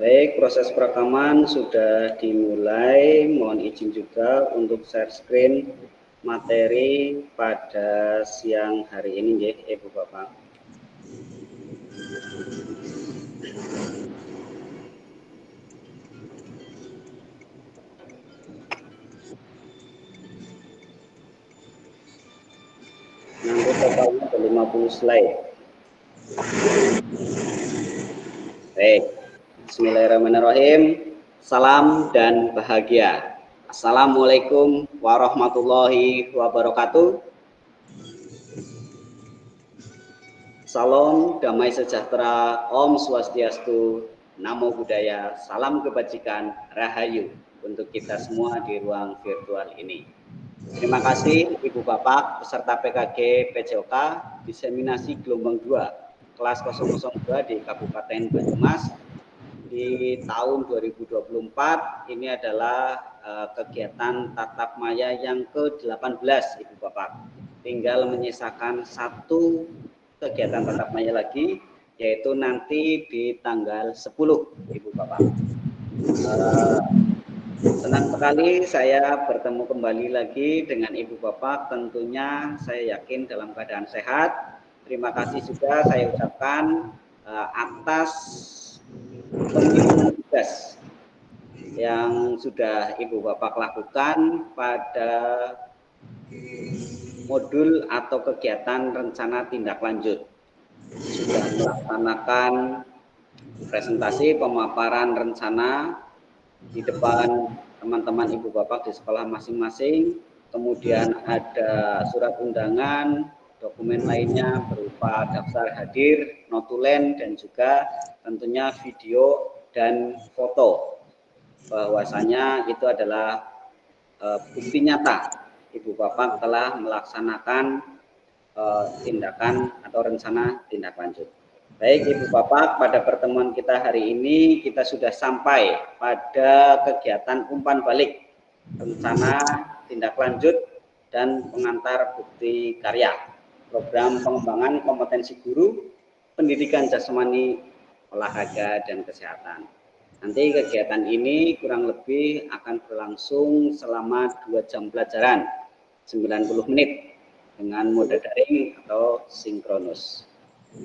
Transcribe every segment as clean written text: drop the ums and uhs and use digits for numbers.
Baik, proses perekaman sudah dimulai. Mohon izin juga untuk share screen materi pada siang hari ini, ya, Ibu Bapak. Nanti totalnya ada 50 slide. Baik, bismillahirrahmanirrahim. Salam dan bahagia. Assalamualaikum warahmatullahi wabarakatuh. Salam damai sejahtera, Om Swastiastu, Namo Buddhaya, salam kebajikan, Rahayu untuk kita semua di ruang virtual ini. Terima kasih Ibu Bapak peserta PKG PJOK diseminasi gelombang 2 kelas 002 di Kabupaten Banyumas di tahun 2024. Ini adalah kegiatan tatap maya yang ke-18 Ibu Bapak. Tinggal menyisakan satu kegiatan tatap maya lagi, yaitu nanti di tanggal 10 Ibu Bapak. Senang sekali saya bertemu kembali lagi dengan Ibu Bapak. Tentunya saya yakin dalam keadaan sehat. Terima kasih juga saya ucapkan atas pemilihan tugas yang sudah Ibu Bapak lakukan pada modul atau kegiatan rencana tindak lanjut. Sudah melaksanakan presentasi pemaparan rencana di depan teman-teman Ibu Bapak di sekolah masing-masing, kemudian ada surat undangan, dokumen lainnya berupa daftar hadir, notulen, dan juga tentunya video dan foto. Bahwasanya itu adalah bukti nyata Ibu Bapak telah melaksanakan tindakan atau rencana tindak lanjut. Baik Ibu Bapak, pada pertemuan kita hari ini kita sudah sampai pada kegiatan umpan balik rencana tindak lanjut dan pengantar bukti karya program pengembangan kompetensi guru pendidikan jasmani, olahraga, dan kesehatan. Nanti kegiatan ini kurang lebih akan berlangsung selama 2 jam pelajaran 90 menit dengan mode daring atau sinkronus.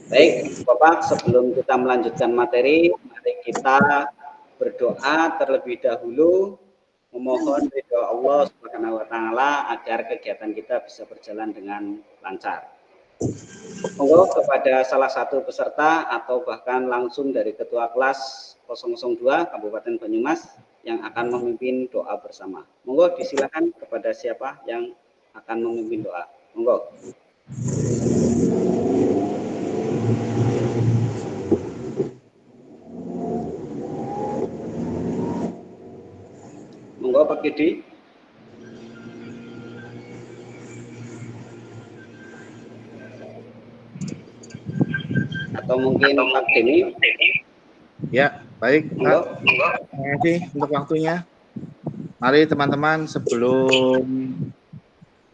Baik, Bapak, sebelum kita melanjutkan materi, mari kita berdoa terlebih dahulu, memohon ridho Allah Subhanahu wa taala agar kegiatan kita bisa berjalan dengan lancar. Monggo kepada salah satu peserta atau bahkan langsung dari Ketua Kelas 002 Kabupaten Banyumas yang akan memimpin doa bersama. Monggo disilakan kepada siapa yang akan memimpin doa. Monggo. Monggo Pak Kidi. Atau mungkin Pak Deni. Ya, baik Pak. Terima kasih untuk waktunya. Mari teman-teman, sebelum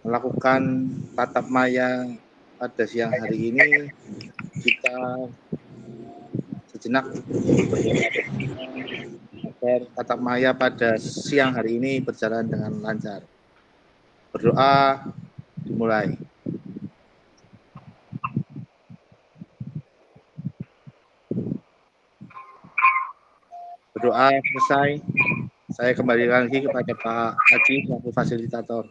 melakukan tatap maya pada siang hari ini, kita sejenak agar tatap maya pada siang hari ini berjalan dengan lancar. Berdoa dimulai. Berdoa selesai, saya kembalikan lagi kepada Pak Haji selaku fasilitator.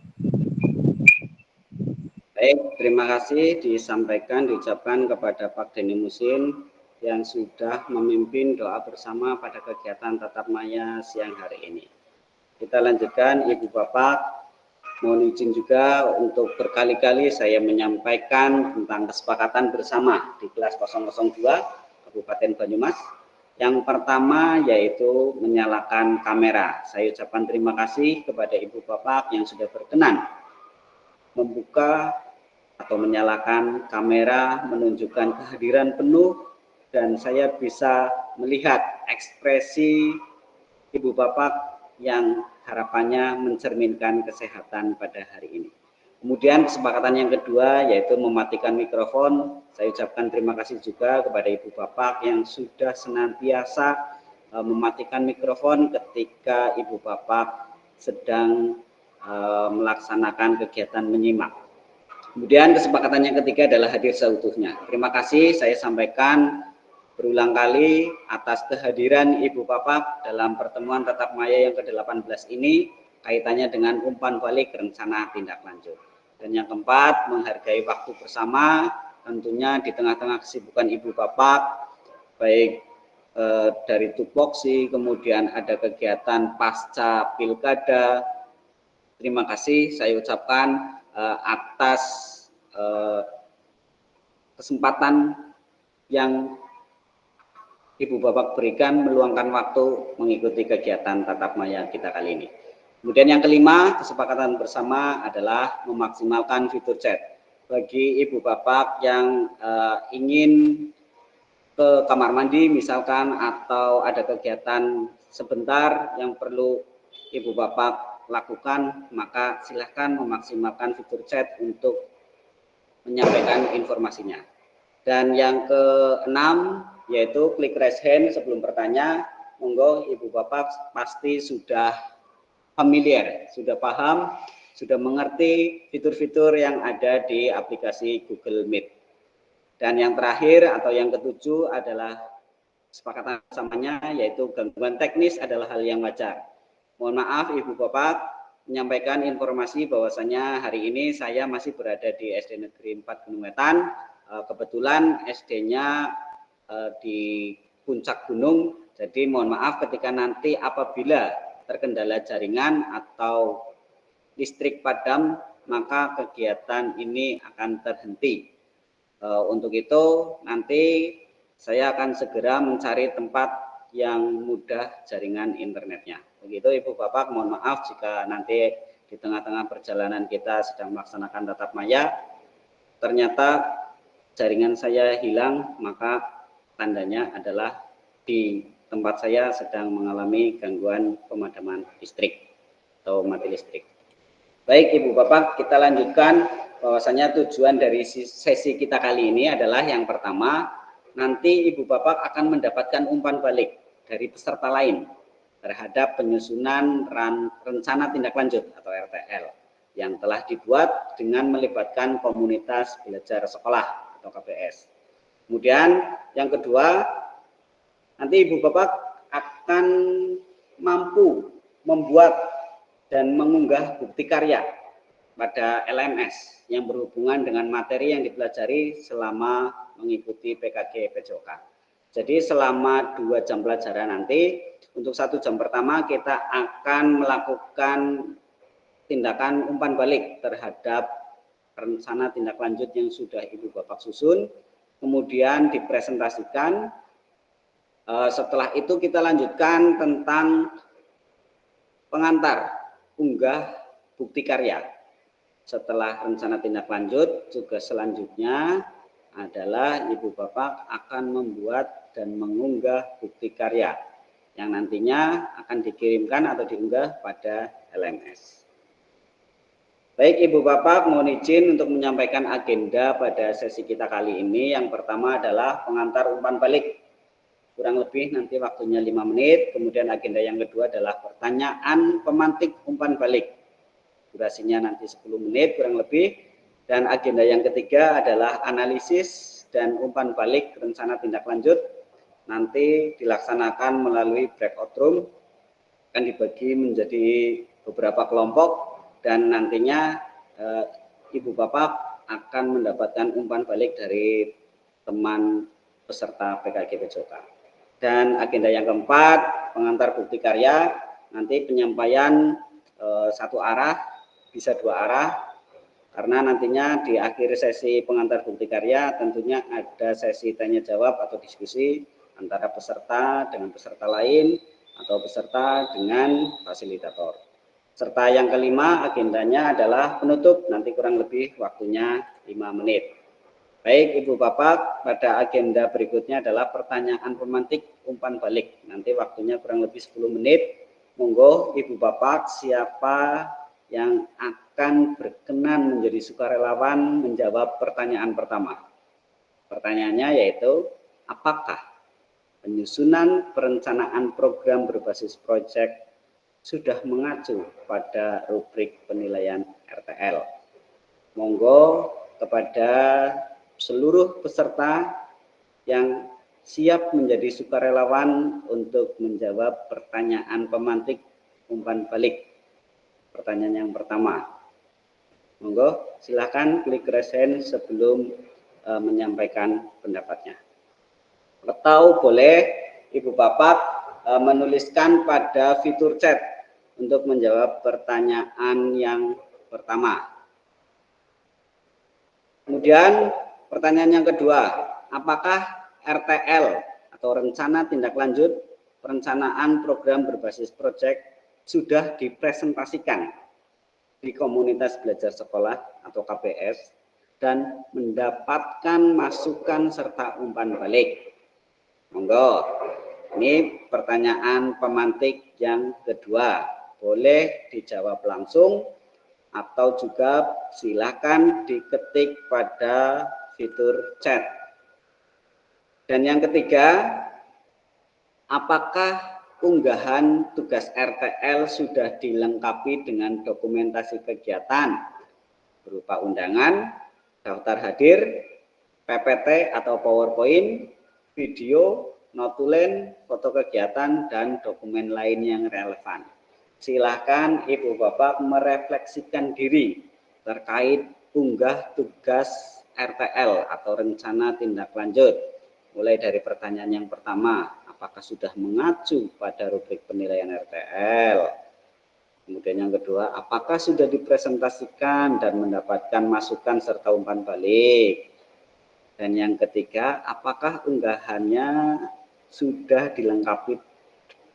Baik, terima kasih disampaikan, diucapkan kepada Pak Deni Musin yang sudah memimpin doa bersama pada kegiatan tatap maya siang hari ini. Kita lanjutkan, Ibu Bapak, mohon izin juga untuk berkali-kali saya menyampaikan tentang kesepakatan bersama di kelas 002 Kabupaten Banyumas. Yang pertama yaitu menyalakan kamera. Saya ucapkan terima kasih kepada Ibu Bapak yang sudah berkenan membuka atau menyalakan kamera, menunjukkan kehadiran penuh, dan saya bisa melihat ekspresi Ibu Bapak yang harapannya mencerminkan kesehatan pada hari ini. Kemudian kesepakatan yang kedua yaitu mematikan mikrofon. Saya ucapkan terima kasih juga kepada Ibu Bapak yang sudah senantiasa mematikan mikrofon ketika Ibu Bapak sedang melaksanakan kegiatan menyimak. Kemudian kesepakatan yang ketiga adalah hadir seutuhnya. Terima kasih saya sampaikan berulang kali atas kehadiran Ibu Bapak dalam pertemuan tatap maya yang ke-18 ini kaitannya dengan umpan balik rencana tindak lanjut. Dan yang keempat, menghargai waktu bersama, tentunya di tengah-tengah kesibukan Ibu Bapak, baik dari tupoksi, kemudian ada kegiatan pasca pilkada. Terima kasih saya ucapkan atas kesempatan yang Ibu Bapak berikan meluangkan waktu mengikuti kegiatan tatap maya kita kali ini. Kemudian yang kelima, kesepakatan bersama adalah memaksimalkan fitur chat. Bagi Ibu Bapak yang ingin ke kamar mandi misalkan atau ada kegiatan sebentar yang perlu Ibu Bapak lakukan, maka silahkan memaksimalkan fitur chat untuk menyampaikan informasinya. Dan yang keenam, yaitu klik raise hand sebelum bertanya. Monggo Ibu Bapak pasti sudah familiar, sudah paham, sudah mengerti fitur-fitur yang ada di aplikasi Google Meet. Dan yang terakhir atau yang ketujuh adalah kesepakatan bersamanya, yaitu gangguan teknis adalah hal yang wajar. Mohon maaf Ibu Bapak, menyampaikan informasi bahwasanya hari ini saya masih berada di SD Negeri 4 Gunung Wetan. Kebetulan SD-nya di puncak gunung, jadi mohon maaf ketika nanti apabila terkendala jaringan atau listrik padam, maka kegiatan ini akan terhenti. Untuk itu nanti saya akan segera mencari tempat yang mudah jaringan internetnya. Begitu Ibu Bapak, mohon maaf jika nanti di tengah-tengah perjalanan kita sedang melaksanakan tatap maya, ternyata jaringan saya hilang, maka tandanya adalah di tempat saya sedang mengalami gangguan pemadaman listrik atau mati listrik. Baik Ibu Bapak, kita lanjutkan bahwasanya tujuan dari sesi kita kali ini adalah yang pertama, nanti Ibu Bapak akan mendapatkan umpan balik dari peserta lain terhadap penyusunan rencana tindak lanjut atau RTL yang telah dibuat dengan melibatkan komunitas belajar sekolah atau KBS. Kemudian yang kedua, nanti Ibu Bapak akan mampu membuat dan mengunggah bukti karya pada LMS yang berhubungan dengan materi yang dipelajari selama mengikuti PKG PJOK. Jadi selama 2 jam pelajaran nanti, untuk 1 jam pertama kita akan melakukan tindakan umpan balik terhadap rencana tindak lanjut yang sudah Ibu Bapak susun, kemudian dipresentasikan. Setelah itu kita lanjutkan tentang pengantar unggah bukti karya. Setelah rencana tindak lanjut, juga selanjutnya adalah Ibu Bapak akan membuat dan mengunggah bukti karya yang nantinya akan dikirimkan atau diunggah pada LMS. Baik Ibu Bapak, mohon izin untuk menyampaikan agenda pada sesi kita kali ini. Yang pertama adalah pengantar umpan balik. Kurang lebih nanti waktunya 5 menit. Kemudian agenda yang kedua adalah pertanyaan pemantik umpan balik. Durasinya nanti 10 menit kurang lebih. Dan agenda yang ketiga adalah analisis dan umpan balik rencana tindak lanjut. Nanti dilaksanakan melalui breakout room. Akan dibagi menjadi beberapa kelompok. Dan nantinya Ibu Bapak akan mendapatkan umpan balik dari teman peserta PKG PJOK. Dan agenda yang keempat, pengantar bukti karya, nanti penyampaian satu arah, bisa 2 arah, karena nantinya di akhir sesi pengantar bukti karya tentunya ada sesi tanya jawab atau diskusi antara peserta dengan peserta lain atau peserta dengan fasilitator. Serta yang kelima agendanya adalah penutup, nanti kurang lebih waktunya 5 menit. Baik Ibu Bapak, pada agenda berikutnya adalah pertanyaan pemantik umpan balik. Nanti waktunya kurang lebih 10 menit. Monggo Ibu Bapak, siapa yang akan berkenan menjadi sukarelawan menjawab pertanyaan pertama. Pertanyaannya yaitu, apakah Penyusunan perencanaan program berbasis proyek sudah mengacu pada rubrik penilaian RTL. Monggo kepada seluruh peserta yang siap menjadi sukarelawan untuk menjawab pertanyaan pemantik umpan balik. Pertanyaan yang pertama. Monggo silakan klik raise hand sebelum menyampaikan pendapatnya. Atau boleh Ibu Bapak menuliskan pada fitur chat untuk menjawab pertanyaan yang pertama. Kemudian pertanyaan yang kedua, apakah RTL atau rencana tindak lanjut perencanaan program berbasis proyek sudah dipresentasikan di komunitas belajar sekolah atau KBS dan mendapatkan masukan serta umpan balik? Monggo, ini pertanyaan pemantik yang kedua. Boleh dijawab langsung atau juga silakan diketik pada fitur chat. Dan yang ketiga, apakah unggahan tugas RTL sudah dilengkapi dengan dokumentasi kegiatan berupa undangan, daftar hadir, PPT atau PowerPoint, video, notulen, foto kegiatan, dan dokumen lain yang relevan. Silahkan Ibu Bapak merefleksikan diri terkait unggah tugas RTL atau rencana tindak lanjut. Mulai dari pertanyaan yang pertama, apakah sudah mengacu pada rubrik penilaian RTL? Kemudian yang kedua, apakah sudah dipresentasikan dan mendapatkan masukan serta umpan balik? Dan yang ketiga, apakah unggahannya sudah dilengkapi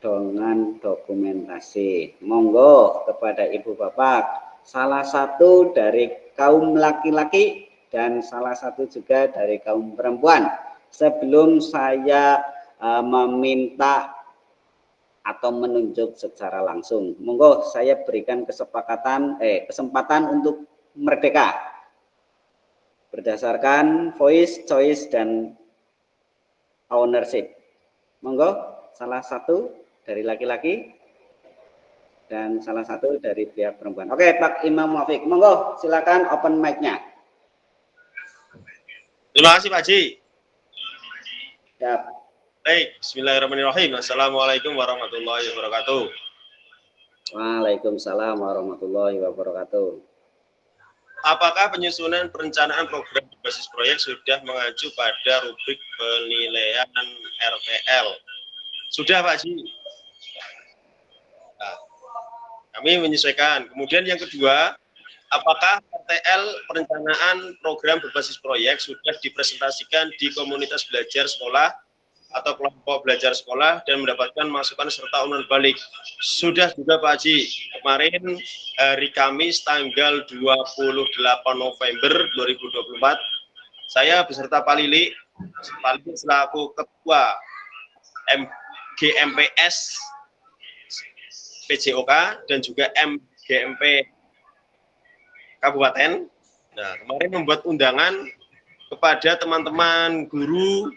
dengan dokumentasi? Monggo kepada Ibu Bapak, salah satu dari kaum laki-laki dan salah satu juga dari kaum perempuan. Sebelum saya meminta atau menunjuk secara langsung, monggo saya berikan kesempatan untuk merdeka berdasarkan voice, choice, dan ownership. Monggo, salah satu dari laki-laki dan salah satu dari pihak perempuan. Oke, Pak Imam Muafiq, monggo silakan open mic-nya. Terima kasih Pak Haji. Siap. Baik, bismillahirrahmanirrahim. Assalamualaikum warahmatullahi wabarakatuh. Waalaikumsalam warahmatullahi wabarakatuh. Apakah penyusunan perencanaan program berbasis proyek sudah mengacu pada rubrik penilaian RTL? Sudah Pak Haji. Nah, kami menyesuaikan. Kemudian yang kedua, apakah RTL perencanaan program berbasis proyek sudah dipresentasikan di komunitas belajar sekolah atau kelompok belajar sekolah dan mendapatkan masukan serta umpan balik? Sudah juga Pak Haji. Kemarin hari Kamis tanggal 28 November 2024, saya beserta Pak Lili selaku Ketua MGMPS PJOK dan juga MGMP Kabupaten. Nah, kemarin membuat undangan kepada teman-teman guru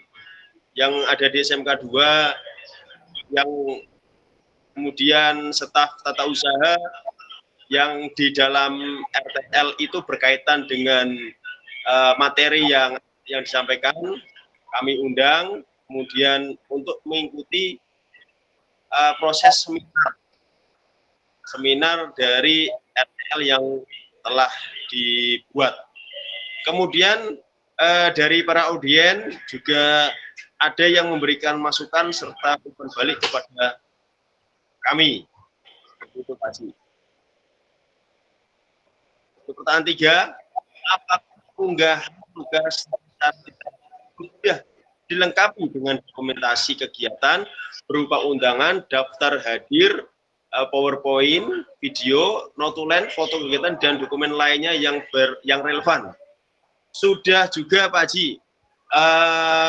yang ada di SMK 2, yang kemudian staf tata usaha yang di dalam RTL itu berkaitan dengan materi yang disampaikan. Kami undang kemudian untuk mengikuti proses seminar dari RTL yang telah dibuat. Kemudian dari para audien juga ada yang memberikan masukan serta umpan balik kepada kami. Itu Pak Haji. Pertanyaan 3, apakah unggahan tugas sudah dilengkapi dengan dokumentasi kegiatan berupa undangan, daftar hadir, PowerPoint, video, notulen, foto kegiatan, dan dokumen lainnya yang relevan? Sudah juga Pak Haji.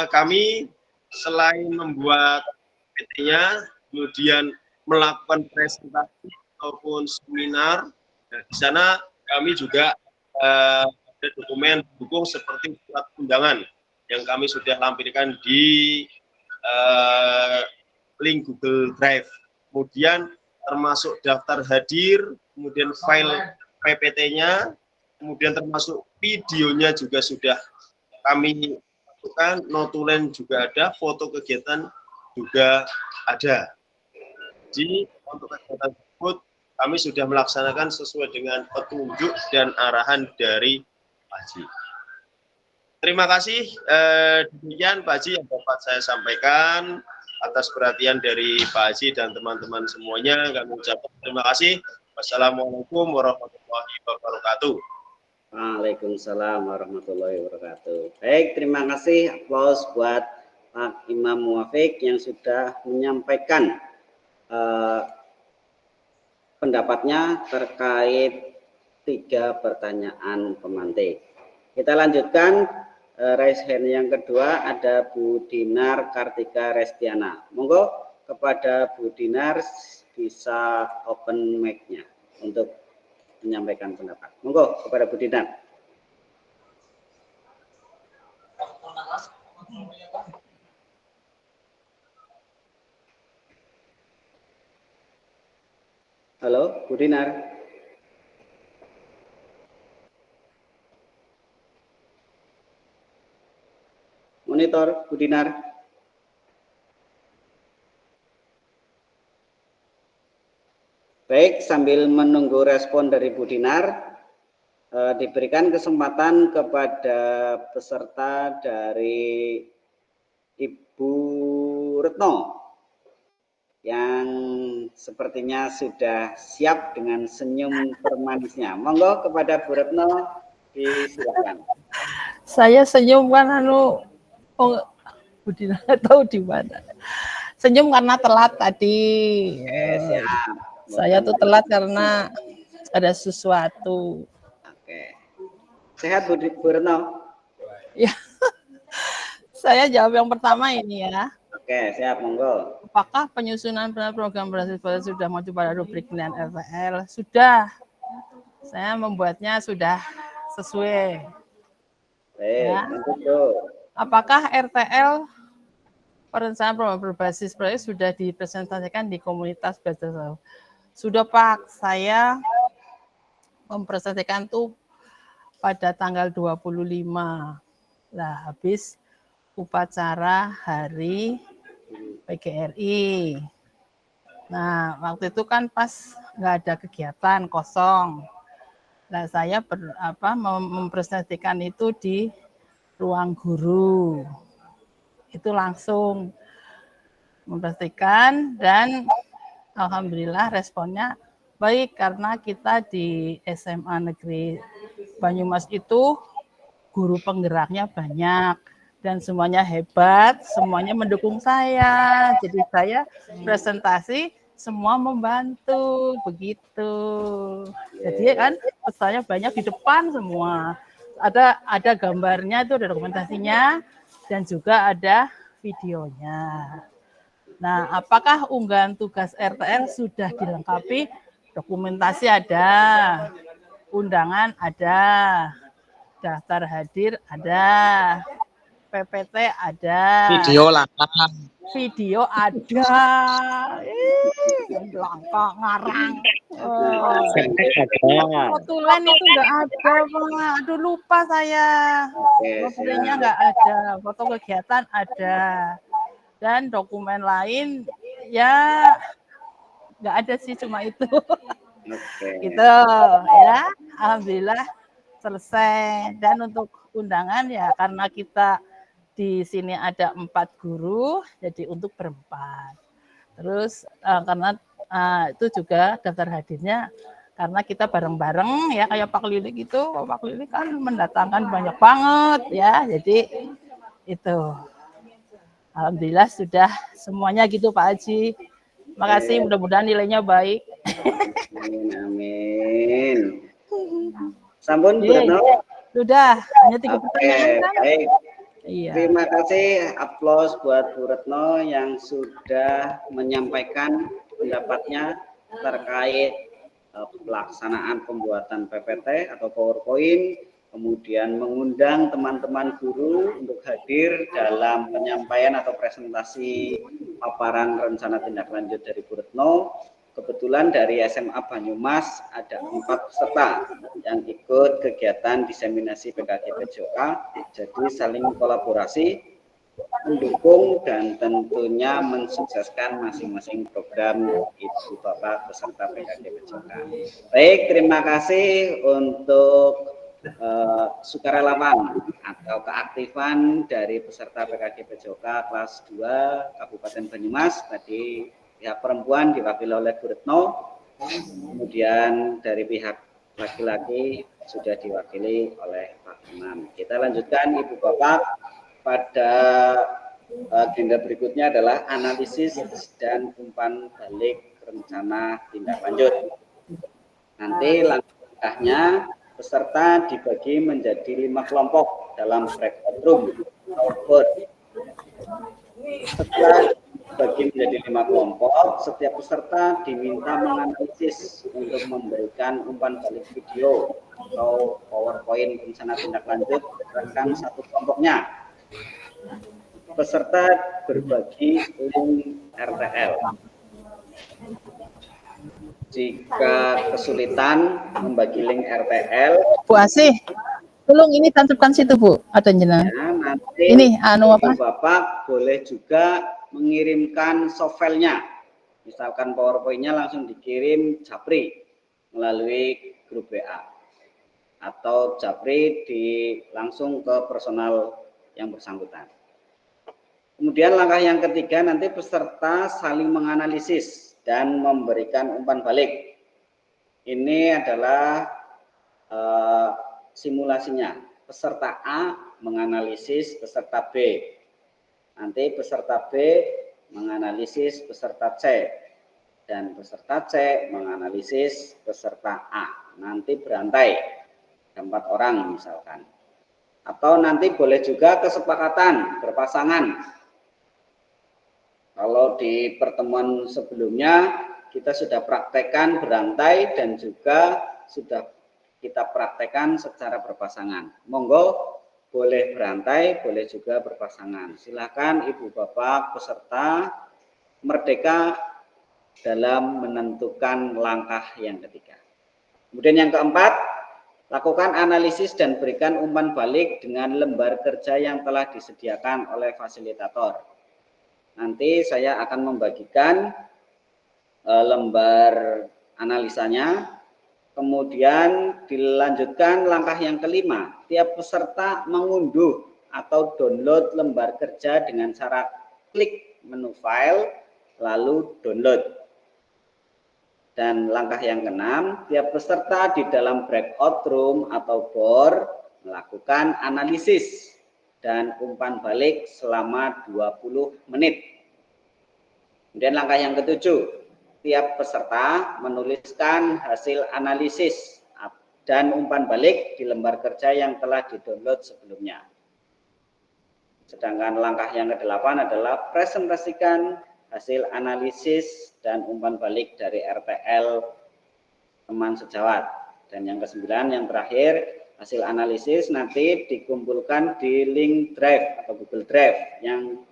Kami selain membuat PT-nya, kemudian melakukan presentasi ataupun seminar, di sana kami juga ada dokumen dukung seperti surat undangan yang kami sudah lampirkan di link Google Drive, kemudian termasuk daftar hadir, kemudian file PPT-nya, kemudian termasuk videonya juga sudah kami lakukan, notulen juga ada, foto kegiatan juga ada. Jadi untuk kegiatan tersebut kami sudah melaksanakan sesuai dengan petunjuk dan arahan dari Pak Haji. Terima kasih, demikian Pak Haji yang dapat saya sampaikan. Atas perhatian dari Pak Haji dan teman-teman semuanya, kami ucapkan terima kasih. Wassalamualaikum warahmatullahi wabarakatuh. Waalaikumsalam warahmatullahi wabarakatuh. Baik, terima kasih. Aplaus buat Pak Imam Muafiq yang sudah menyampaikan pendapatnya terkait 3 pertanyaan pemantik. Kita lanjutkan. Raise hand yang kedua ada Bu Dinar Kartika Restiana. Monggo kepada Bu Dinar bisa open mic-nya untuk menyampaikan pendapat. Monggo kepada Bu Dinar. Halo, Bu Dinar. Monitor, Bu Dinar. Baik, sambil menunggu respon dari Bu Dinar, diberikan kesempatan kepada peserta dari Ibu Retno yang sepertinya sudah siap dengan senyum termanisnya. Monggo kepada Bu Retno, disilakan. Saya senyum kan Bu Dina nggak tahu di mana. Senyum karena telat tadi. Siap. Saya tuh telat karena ada sesuatu. Oke. Sehat Bu Retno? Ya. Saya jawab yang pertama ini ya. Oke, siap, monggo. Apakah penyusunan program beasiswa sudah masuk pada rubrik penilaian RTL? Sudah. Saya membuatnya sudah sesuai. Ya. Apakah RTL perencanaan program berbasis proyek sudah dipresentasikan di komunitas belajar? Sudah Pak, saya mempresentasikan tuh pada tanggal 25. Nah, habis upacara hari PGRI. Nah, waktu itu kan pas nggak ada kegiatan, kosong. Nah, saya mempresentasikan itu di ruang guru. Itu langsung mempresentasikan dan alhamdulillah responnya baik karena kita di SMA Negeri Banyumas itu guru penggeraknya banyak dan semuanya hebat, semuanya mendukung saya. Jadi saya presentasi semua membantu begitu. Jadi kan pesannya banyak di depan semua. Ada gambarnya itu, ada dokumentasinya dan juga ada videonya. Nah, apakah unggahan tugas RTL sudah dilengkapi? Dokumentasi ada, undangan ada, daftar hadir ada, PPT ada, Video langkah. Video ada, langka ngarang. Notulen itu nggak ada, Pak. Aduh lupa saya. Notulennya nggak ada, foto kegiatan ada, dan dokumen lain ya nggak ada sih, cuma itu. Gitu ya, alhamdulillah selesai. Dan untuk undangan ya karena kita di sini ada 4 guru, jadi untuk berempat. Terus karena itu juga daftar hadirnya karena kita bareng-bareng ya kayak Pak Lilik itu. Pak Lilik kan mendatangkan banyak banget ya, jadi itu. Alhamdulillah sudah semuanya gitu Pak Haji. Makasih, mudah-mudahan nilainya baik. Amin. Sampun, Bu Retno? Sudah, hanya 3 pertanyaan kan? Baik. Iya. Terima kasih, aplaus buat Bu Retno yang sudah menyampaikan pendapatnya terkait pelaksanaan pembuatan PPT atau PowerPoint kemudian mengundang teman-teman guru untuk hadir dalam penyampaian atau presentasi paparan rencana tindak lanjut dari Bu Retno. Kebetulan dari SMA Banyumas ada 4 peserta yang ikut kegiatan diseminasi PKG PJOK, jadi saling kolaborasi, mendukung dan tentunya mensukseskan masing-masing program Ibu Bapak peserta PKG PJOK. Baik, terima kasih untuk sukarelawan atau keaktifan dari peserta PKG PJOK kelas 2 Kabupaten Banyumas. Tadi pihak perempuan diwakili oleh Bu Retno, kemudian dari pihak laki-laki sudah diwakili oleh Pak Imam. Kita lanjutkan Ibu Bapak, pada agenda berikutnya adalah analisis dan umpan balik rencana tindak lanjut. Nanti langkahnya peserta dibagi menjadi 5 kelompok dalam breakout room atau board. Setelah dibagi menjadi 5 kelompok, setiap peserta diminta menganalisis untuk memberikan umpan balik video atau PowerPoint rencana tindak lanjut rekan satu kelompoknya. Peserta berbagi link RTL. Jika kesulitan membagi link RTL, Bu Asih, tolong ini tancapkan situ Bu, ada jenengan. Ya, nanti ini anu apa? Bapak boleh juga mengirimkan softfile-nya. Misalkan PowerPoint-nya langsung dikirim Japri melalui grup WA. Atau Japri langsung ke personal yang bersangkutan. Kemudian langkah yang ketiga, nanti peserta saling menganalisis dan memberikan umpan balik. Ini adalah simulasinya. Peserta A menganalisis peserta B. Nanti peserta B menganalisis peserta C. Dan peserta C menganalisis peserta A. Nanti berantai, 4 orang misalkan. Atau nanti boleh juga kesepakatan berpasangan. Kalau di pertemuan sebelumnya kita sudah praktekkan berantai dan juga sudah kita praktekkan secara berpasangan. Monggo boleh berantai, boleh juga berpasangan. Silakan Ibu Bapak peserta merdeka dalam menentukan langkah yang ketiga. Kemudian yang keempat, lakukan analisis dan berikan umpan balik dengan lembar kerja yang telah disediakan oleh fasilitator. Nanti saya akan membagikan lembar analisanya, kemudian dilanjutkan langkah yang kelima. Tiap peserta mengunduh atau download lembar kerja dengan cara klik menu file, lalu download. Dan langkah yang keenam, tiap peserta di dalam breakout room atau board melakukan analisis dan umpan balik selama 20 menit. Kemudian langkah yang ketujuh, tiap peserta menuliskan hasil analisis dan umpan balik di lembar kerja yang telah didownload sebelumnya. Sedangkan langkah yang ke-8 adalah presentasikan hasil analisis dan umpan balik dari RTL teman sejawat. Dan yang ke-9 yang terakhir, hasil analisis nanti dikumpulkan di link drive atau Google Drive yang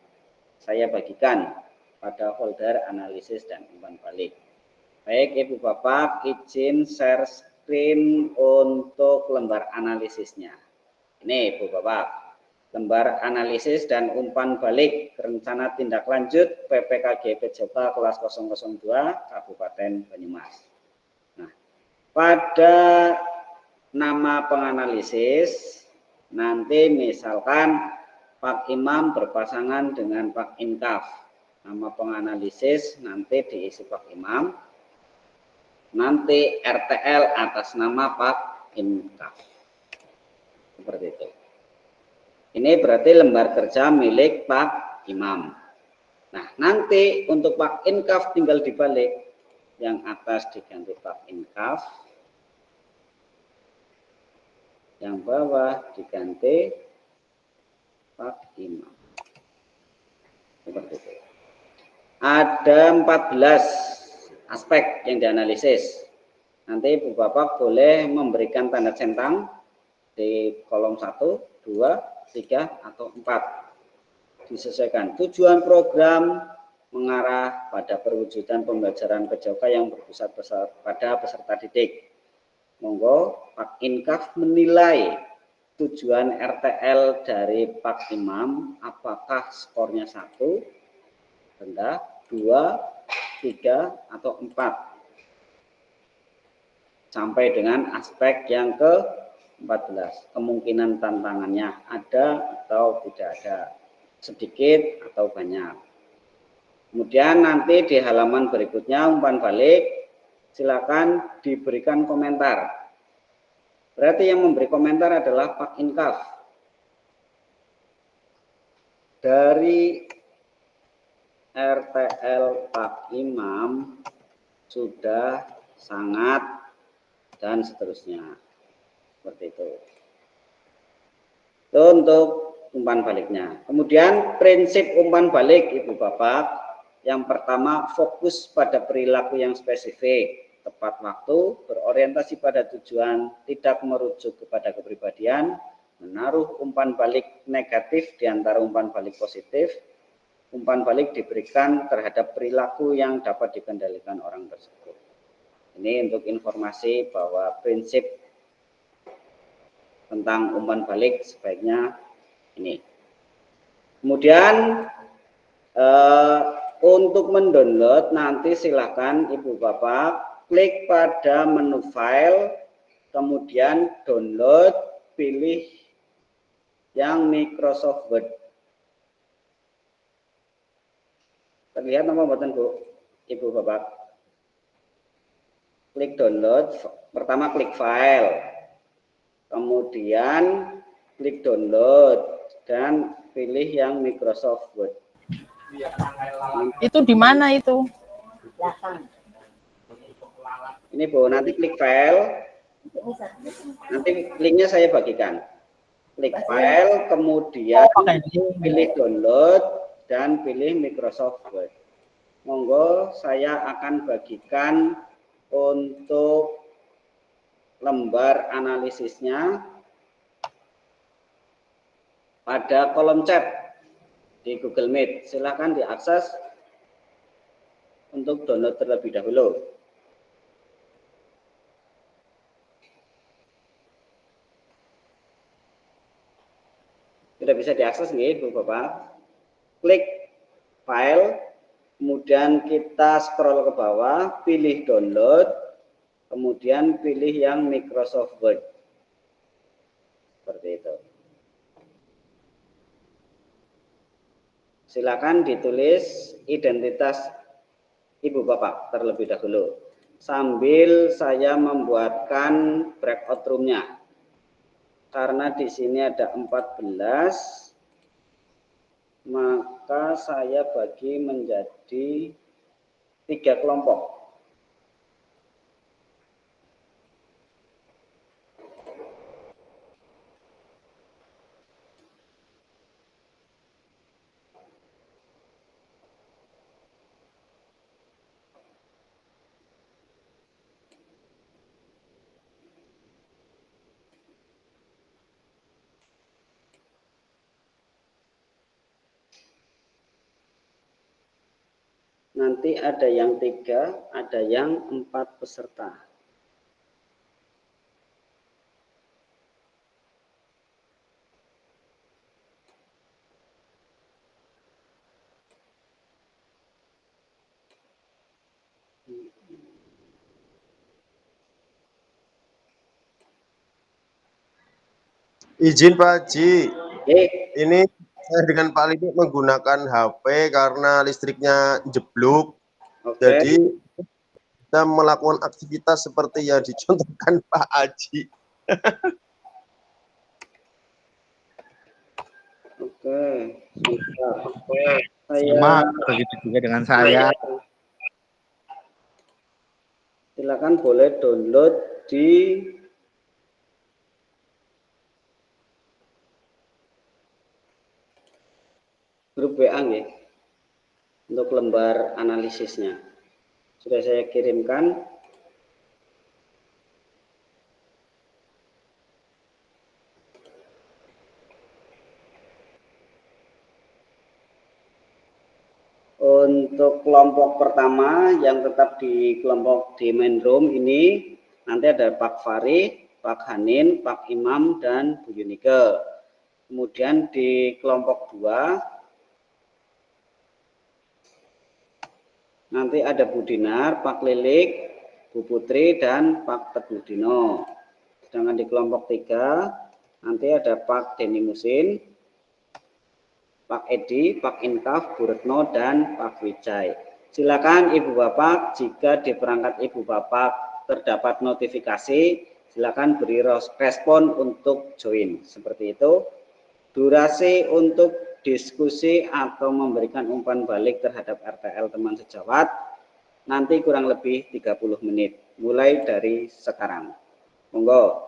saya bagikan pada folder analisis dan umpan balik. Baik Ibu Bapak, izin share screen untuk lembar analisisnya. Ini Ibu Bapak, lembar analisis dan umpan balik rencana tindak lanjut PPKG PJOK kelas 002 Kabupaten Banyumas. Nah, pada nama penganalisis nanti misalkan Pak Imam berpasangan dengan Pak Inkaf. Nama penganalisis nanti diisi Pak Imam. Nanti RTL atas nama Pak Inkaf. Seperti itu. Ini berarti lembar kerja milik Pak Imam. Nah, nanti untuk Pak Inkaf tinggal dibalik. Yang atas diganti Pak Inkaf. Yang bawah diganti Pak Imam. Seperti itu. Ada 14 aspek yang dianalisis. Nanti Ibu Bapak boleh memberikan tanda centang di kolom 1, 2, 3, atau 4. Disesuaikan. Tujuan program mengarah pada perwujudan pembelajaran PJOK yang berpusat pada peserta didik. Monggo Pak Inkaf menilai tujuan RTL dari Pak Imam, apakah skornya 1, rendah, 2, 3, atau 4. Sampai dengan aspek yang ke-14. Kemungkinan tantangannya ada atau tidak ada, sedikit atau banyak. Kemudian nanti di halaman berikutnya umpan balik, silakan diberikan komentar. Berarti yang memberi komentar adalah Pak Inkaf. Dari RTL Pak Imam sudah sangat dan seterusnya. Seperti itu. Itu untuk umpan baliknya. Kemudian prinsip umpan balik Ibu Bapak. Yang pertama, fokus pada perilaku yang spesifik, tepat waktu, berorientasi pada tujuan, tidak merujuk kepada kepribadian, menaruh umpan balik negatif di antara umpan balik positif. Umpan balik diberikan terhadap perilaku yang dapat dikendalikan orang tersebut. Ini untuk informasi bahwa prinsip tentang umpan balik sebaiknya ini. Kemudian untuk mendownload nanti silakan Ibu Bapak klik pada menu file, kemudian download, pilih yang Microsoft Word. Terlihat apa buatan Bu, Ibu Bapak? Klik download, pertama klik file, kemudian klik download dan pilih yang Microsoft Word. Itu di mana itu? Ini Bu, nanti klik file, nanti linknya saya bagikan. Klik file, kemudian pilih download dan pilih Microsoft Word. Monggo saya akan bagikan untuk lembar analisisnya pada kolom chat di Google Meet. Silakan diakses untuk download terlebih dahulu. Sudah bisa diakses nih, Bu Bapak. Klik file, kemudian kita scroll ke bawah, pilih download, kemudian pilih yang Microsoft Word. Seperti itu. Silakan ditulis identitas Ibu Bapak terlebih dahulu. Sambil saya membuatkan breakout room-nya. Karena di sini ada 14, maka saya bagi menjadi 3 kelompok. Nanti ada yang 3, ada yang 4 peserta. Izin Pak Haji, Oke. ini saya dengan Pak Lidi menggunakan HP karena listriknya jeblok. Oke. Jadi kita melakukan aktivitas seperti yang dicontohkan Pak Haji. Oke. Sama begitu juga dengan saya. Silakan boleh download di grup WA ya, untuk lembar analisisnya. Sudah saya kirimkan. Untuk kelompok pertama yang tetap di kelompok di main room ini nanti ada Pak Farid, Pak Hanin, Pak Imam, dan Bu Yunike. Kemudian di kelompok 2 nanti ada Bu Dinar, Pak Lilik, Bu Putri, dan Pak Teguh Dino. Sedangkan di kelompok 3 nanti ada Pak Denny Musin, Pak Edi, Pak Inkaf, Bu Retno, dan Pak Wijay. Silakan Ibu Bapak, jika di perangkat Ibu Bapak terdapat notifikasi, silakan beri respon untuk join. Seperti itu. Durasi untuk diskusi atau memberikan umpan balik terhadap RTL teman sejawat nanti kurang lebih 30 menit, mulai dari sekarang. Monggo.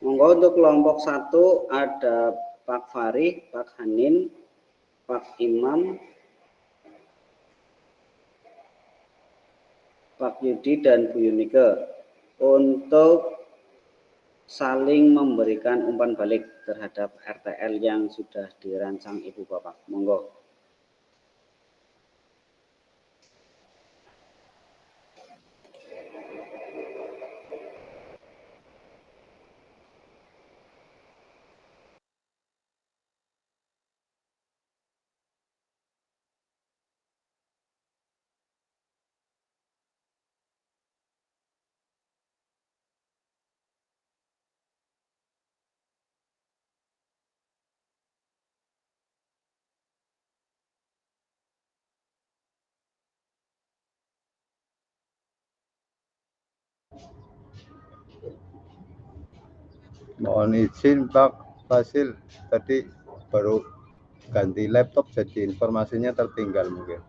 Monggo untuk kelompok 1 ada Pak Farid, Pak Hanin, Pak Imam, Pak Yudi, dan Bu Yunike untuk saling memberikan umpan balik terhadap RTL yang sudah dirancang Ibu Bapak. Monggo. Mohon izin Pak Fasil, tadi baru ganti laptop jadi informasinya tertinggal mungkin.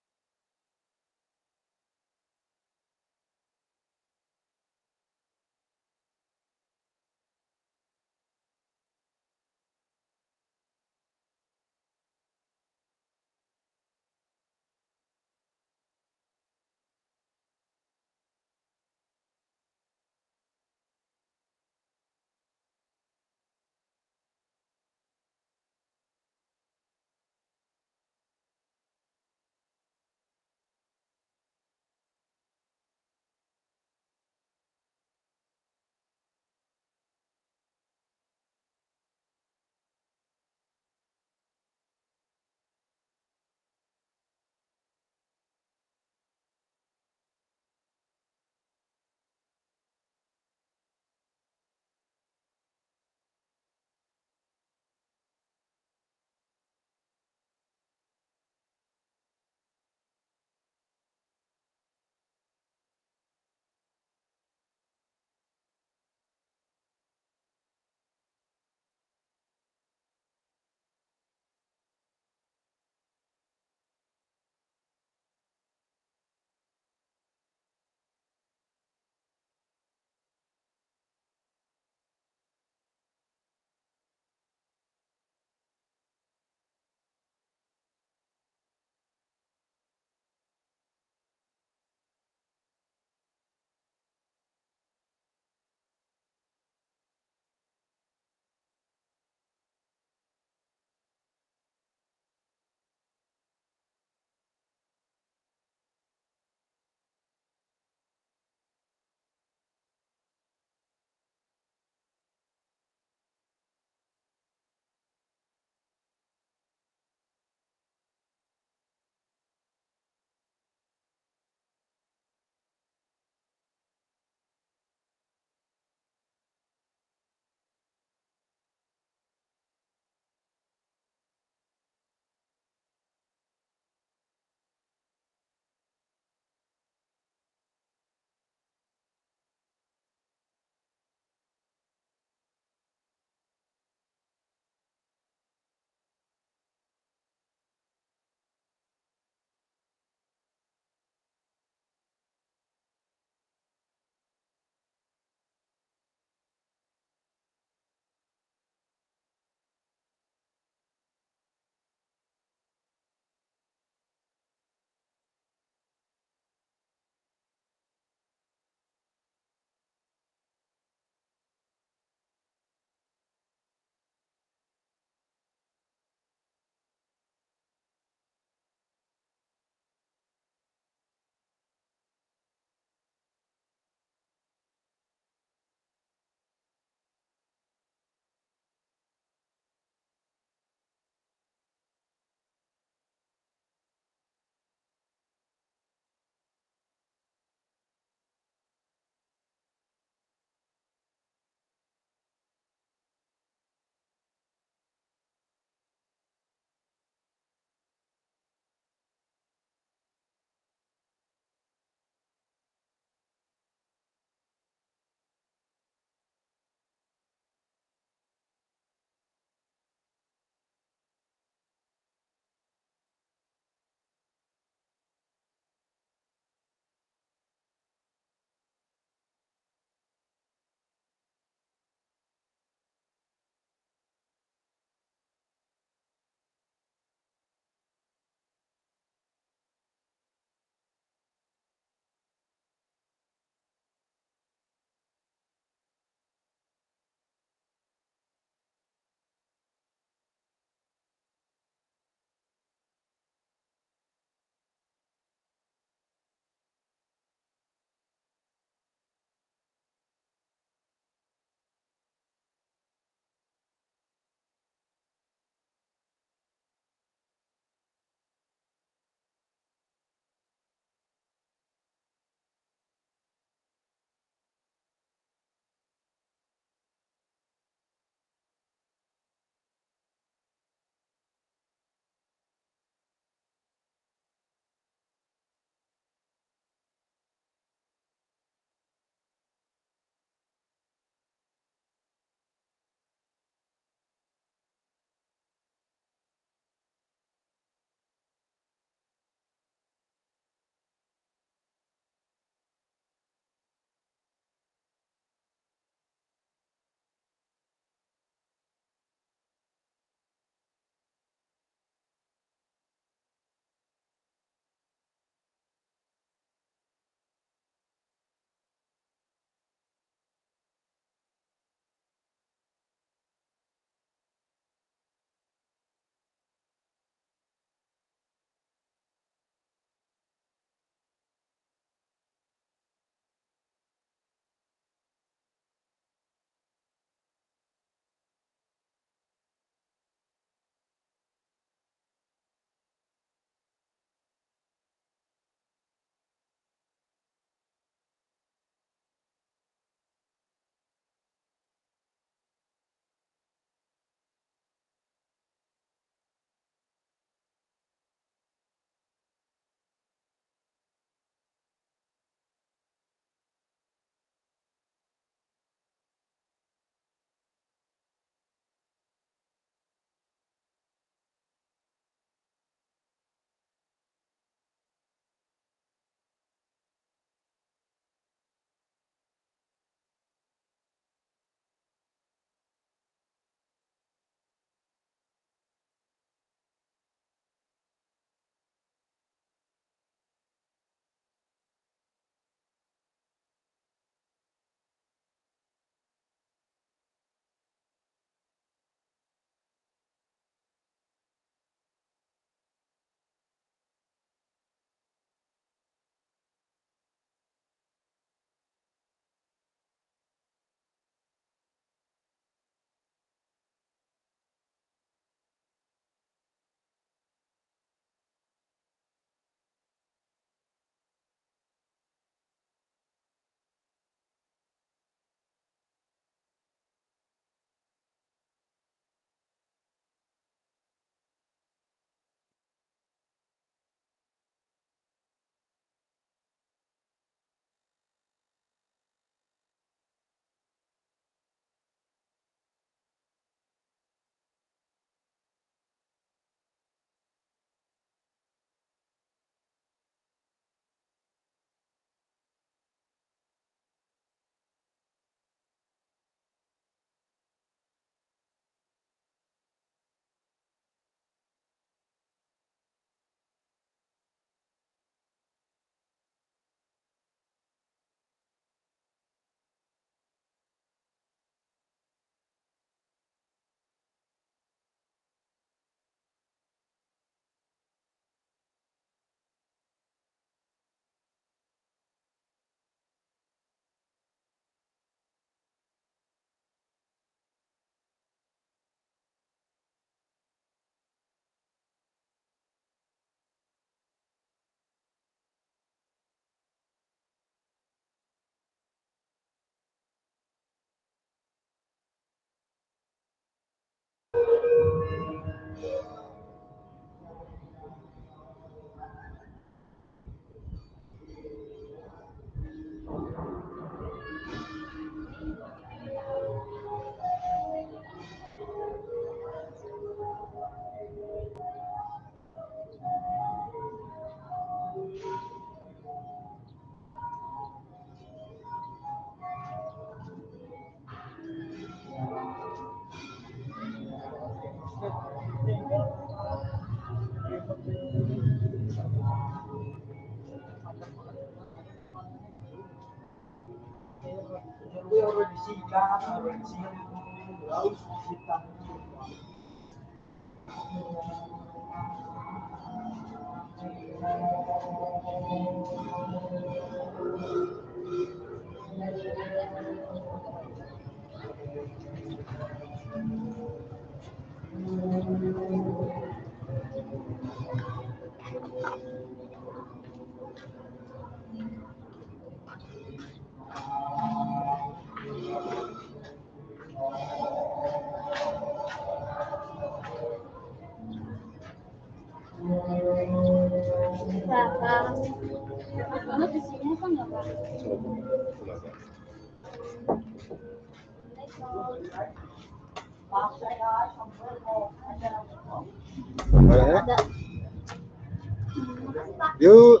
Yuk.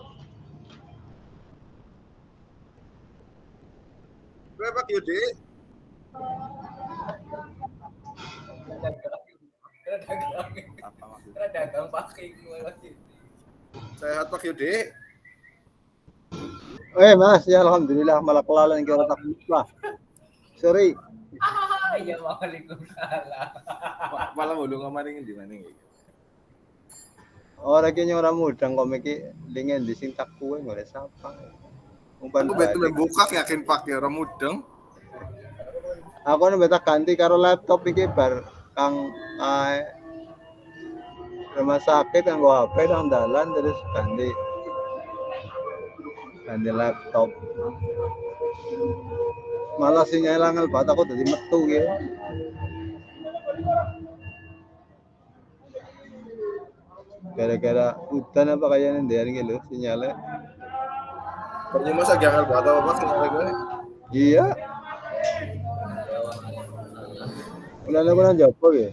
Berapa Yudi? Apa maksudnya? Dagang pakai lagi. Sehat Pak Yudi. Mas, ya alhamdulillah malah kelalen kira tak lupa. Sorry. Ya waalaikumsalam. Malah mau ngamarin di mana iki? Ora ki nyora mudang kok iki lingen di sing tak kuwe ngore sapa. Umpan Aku betul membuka yakin pakai orang mudeng. Aku nek tak ganti karo laptop iki bar kang rumah sakit yang gua HP nang dalan terus ganti laptop. Malah sinyal angel banget aku dadi metu ya. Gara-gara hutan apa kayaknya dari gitu sinyalnya. Pokoknya masa jangan buat apa sinyal gue. Iya. Udah aku nang jopo ya.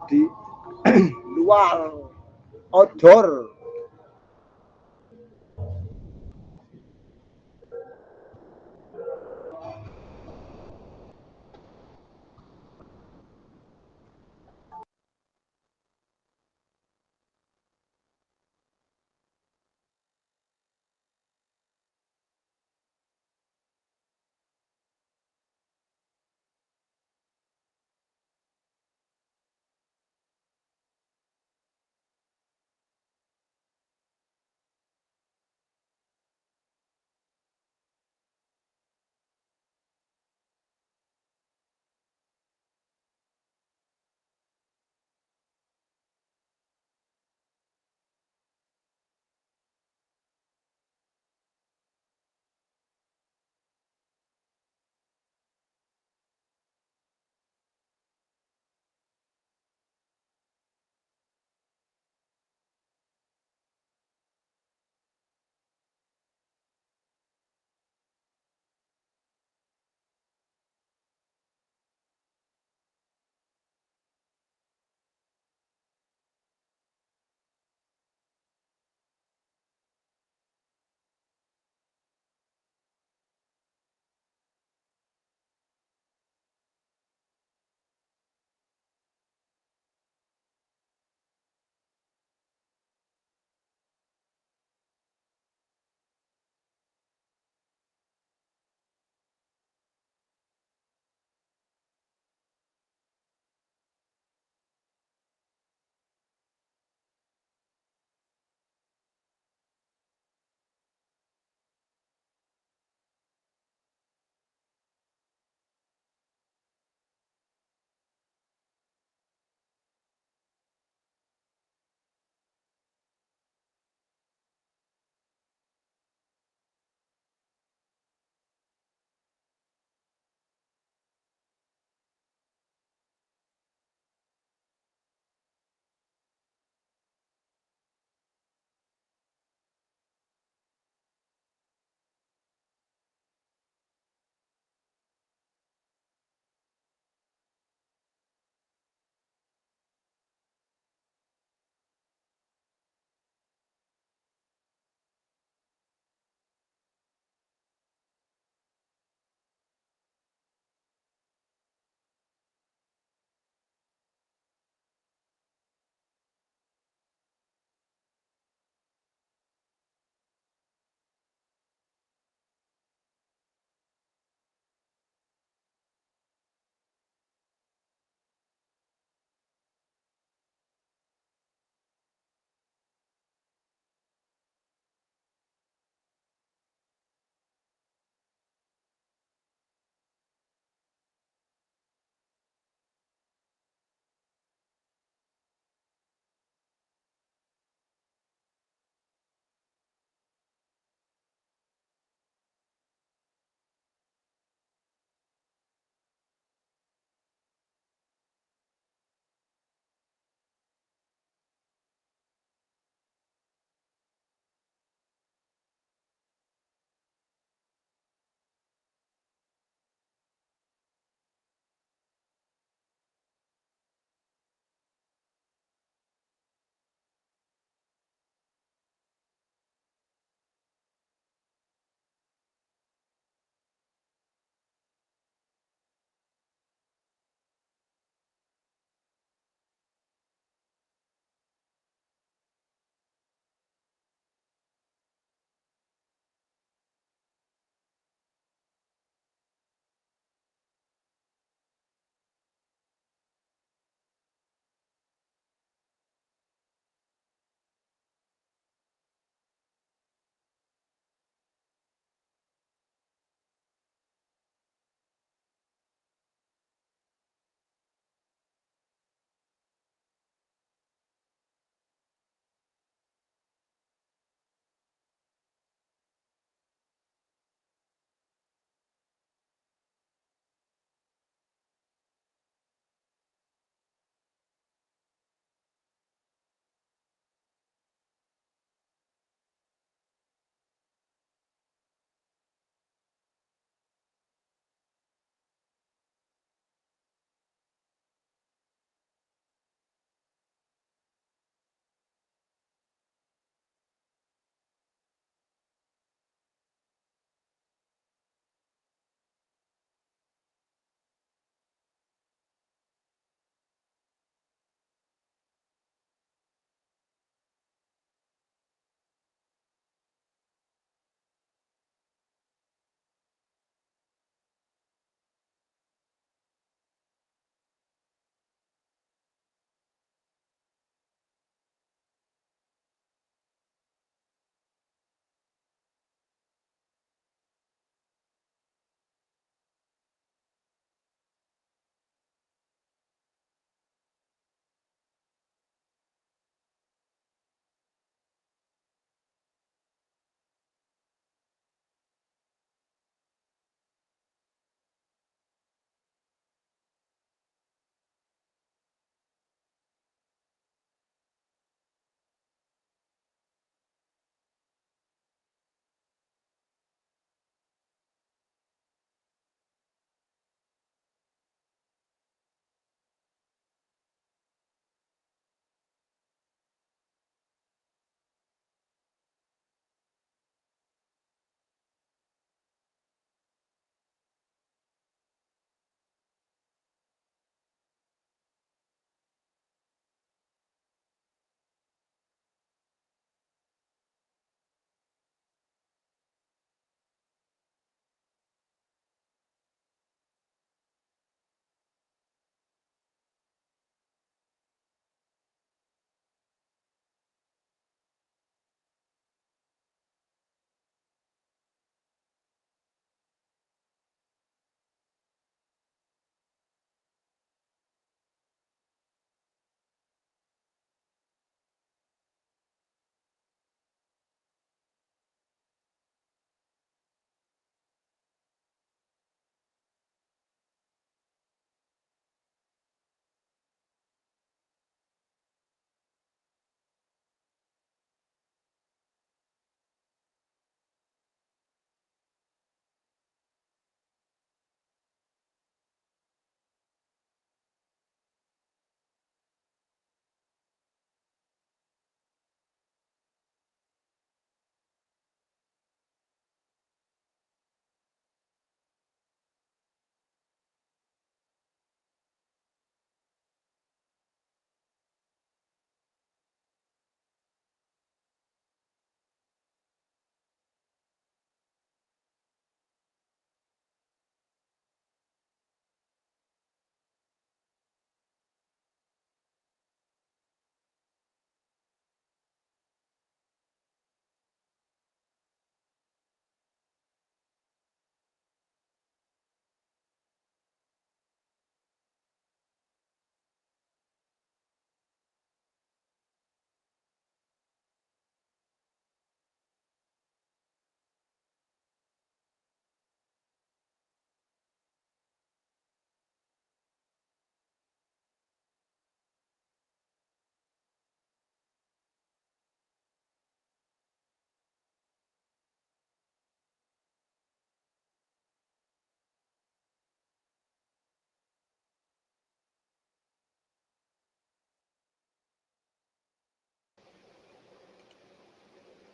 Di luar outdoor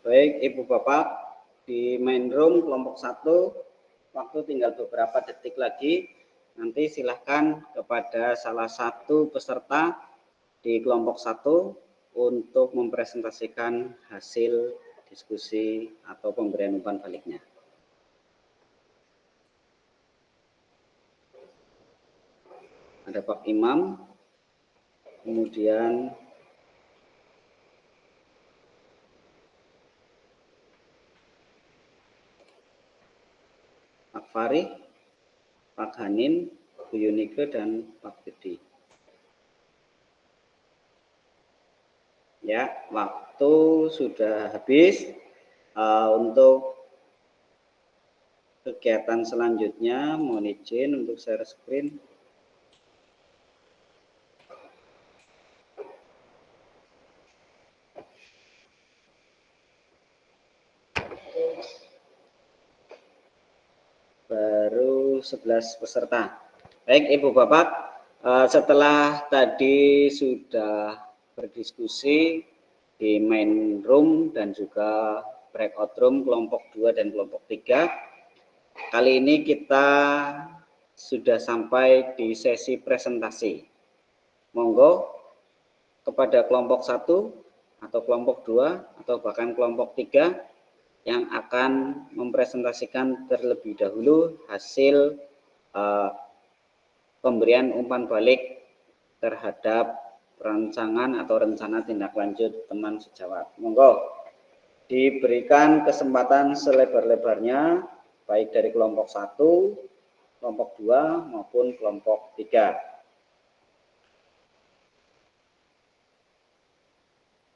Baik, Ibu Bapak, di main room kelompok 1, waktu tinggal beberapa detik lagi. Nanti silahkan kepada salah satu peserta di kelompok 1 untuk mempresentasikan hasil diskusi atau pemberian umpan baliknya. Ada Pak Imam, kemudian Pak Farid, Pak Hanin, Bu Yunike, dan Pak Budi. Ya, waktu sudah habis. Untuk kegiatan selanjutnya, mohon izin untuk share screen. Baru 11 peserta. Baik, Ibu Bapak, setelah tadi sudah berdiskusi di main room dan juga breakout room kelompok 2 dan kelompok 3. Kali ini kita sudah sampai di sesi presentasi. Monggo kepada kelompok 1 atau kelompok 2 atau bahkan kelompok 3 yang akan mempresentasikan terlebih dahulu hasil pemberian umpan balik terhadap rancangan atau rencana tindak lanjut teman sejawat. Monggo diberikan kesempatan selebar-lebarnya baik dari kelompok 1, kelompok 2 maupun kelompok 3.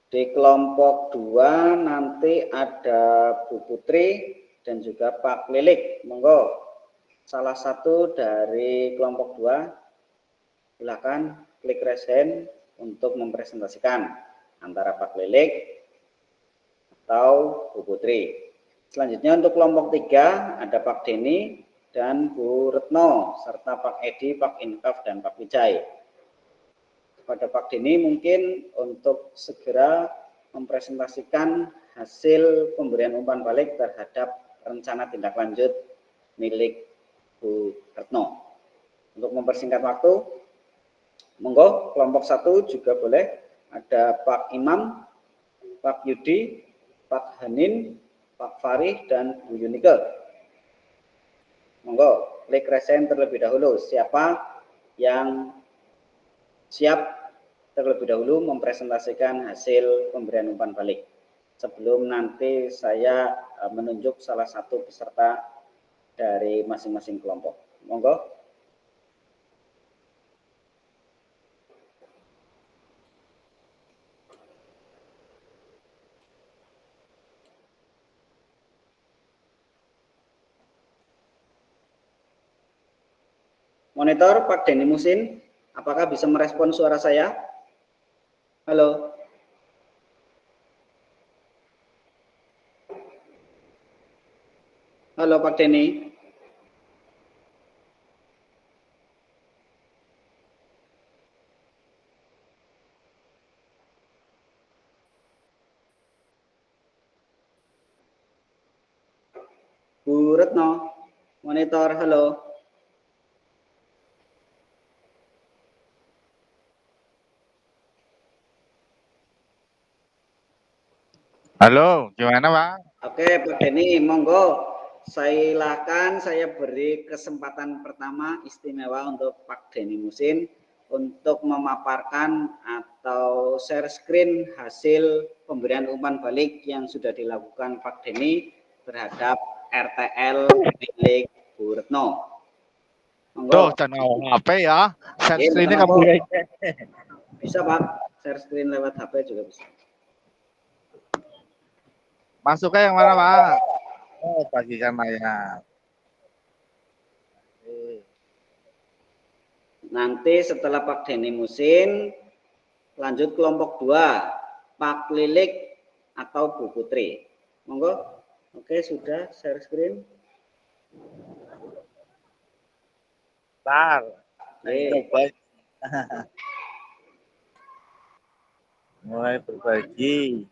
Di kelompok 2 nanti ada Bu Putri dan juga Pak Lilik. Monggo salah satu dari kelompok 2 silakan klik raise hand untuk mempresentasikan antara Pak Lilik atau Bu Putri. Selanjutnya untuk kelompok 3 ada Pak Denny dan Bu Retno serta Pak Edi, Pak Inkaf, dan Pak Wijay. Kepada Pak Denny mungkin untuk segera mempresentasikan hasil pemberian umpan balik terhadap rencana tindak lanjut milik Bu Retno. Untuk mempersingkat waktu, monggo kelompok 1 juga boleh ada Pak Imam, Pak Yudi, Pak Hanin, Pak Farid, dan Bu Yunike. Monggo klik raise hand terlebih dahulu. Siapa yang siap terlebih dahulu mempresentasikan hasil pemberian umpan balik sebelum nanti saya menunjuk salah satu peserta dari masing-masing kelompok. Monggo. Monitor Pak Denny Musin, apakah bisa merespon suara saya? Halo. Halo Pak Denny. Bu Retno, monitor, halo. Halo, gimana Pak? Oke Pak Denny, monggo. Silakan saya beri kesempatan pertama istimewa untuk Pak Denny Musin untuk memaparkan atau share screen hasil pemberian umpan balik yang sudah dilakukan Pak Denny terhadap RTL milik Bu Retno. Tuh, channel HP ya. Share screen-nya kamu. Bisa Pak, share screen lewat HP juga bisa. Masuknya yang mana Pak? Oh, bagikan layar. Nanti setelah Pak Denny Musin, lanjut kelompok 2, Pak Lilik atau Bu Putri. Monggo. Oke, sudah share screen. Bentar. Mulai berbagi.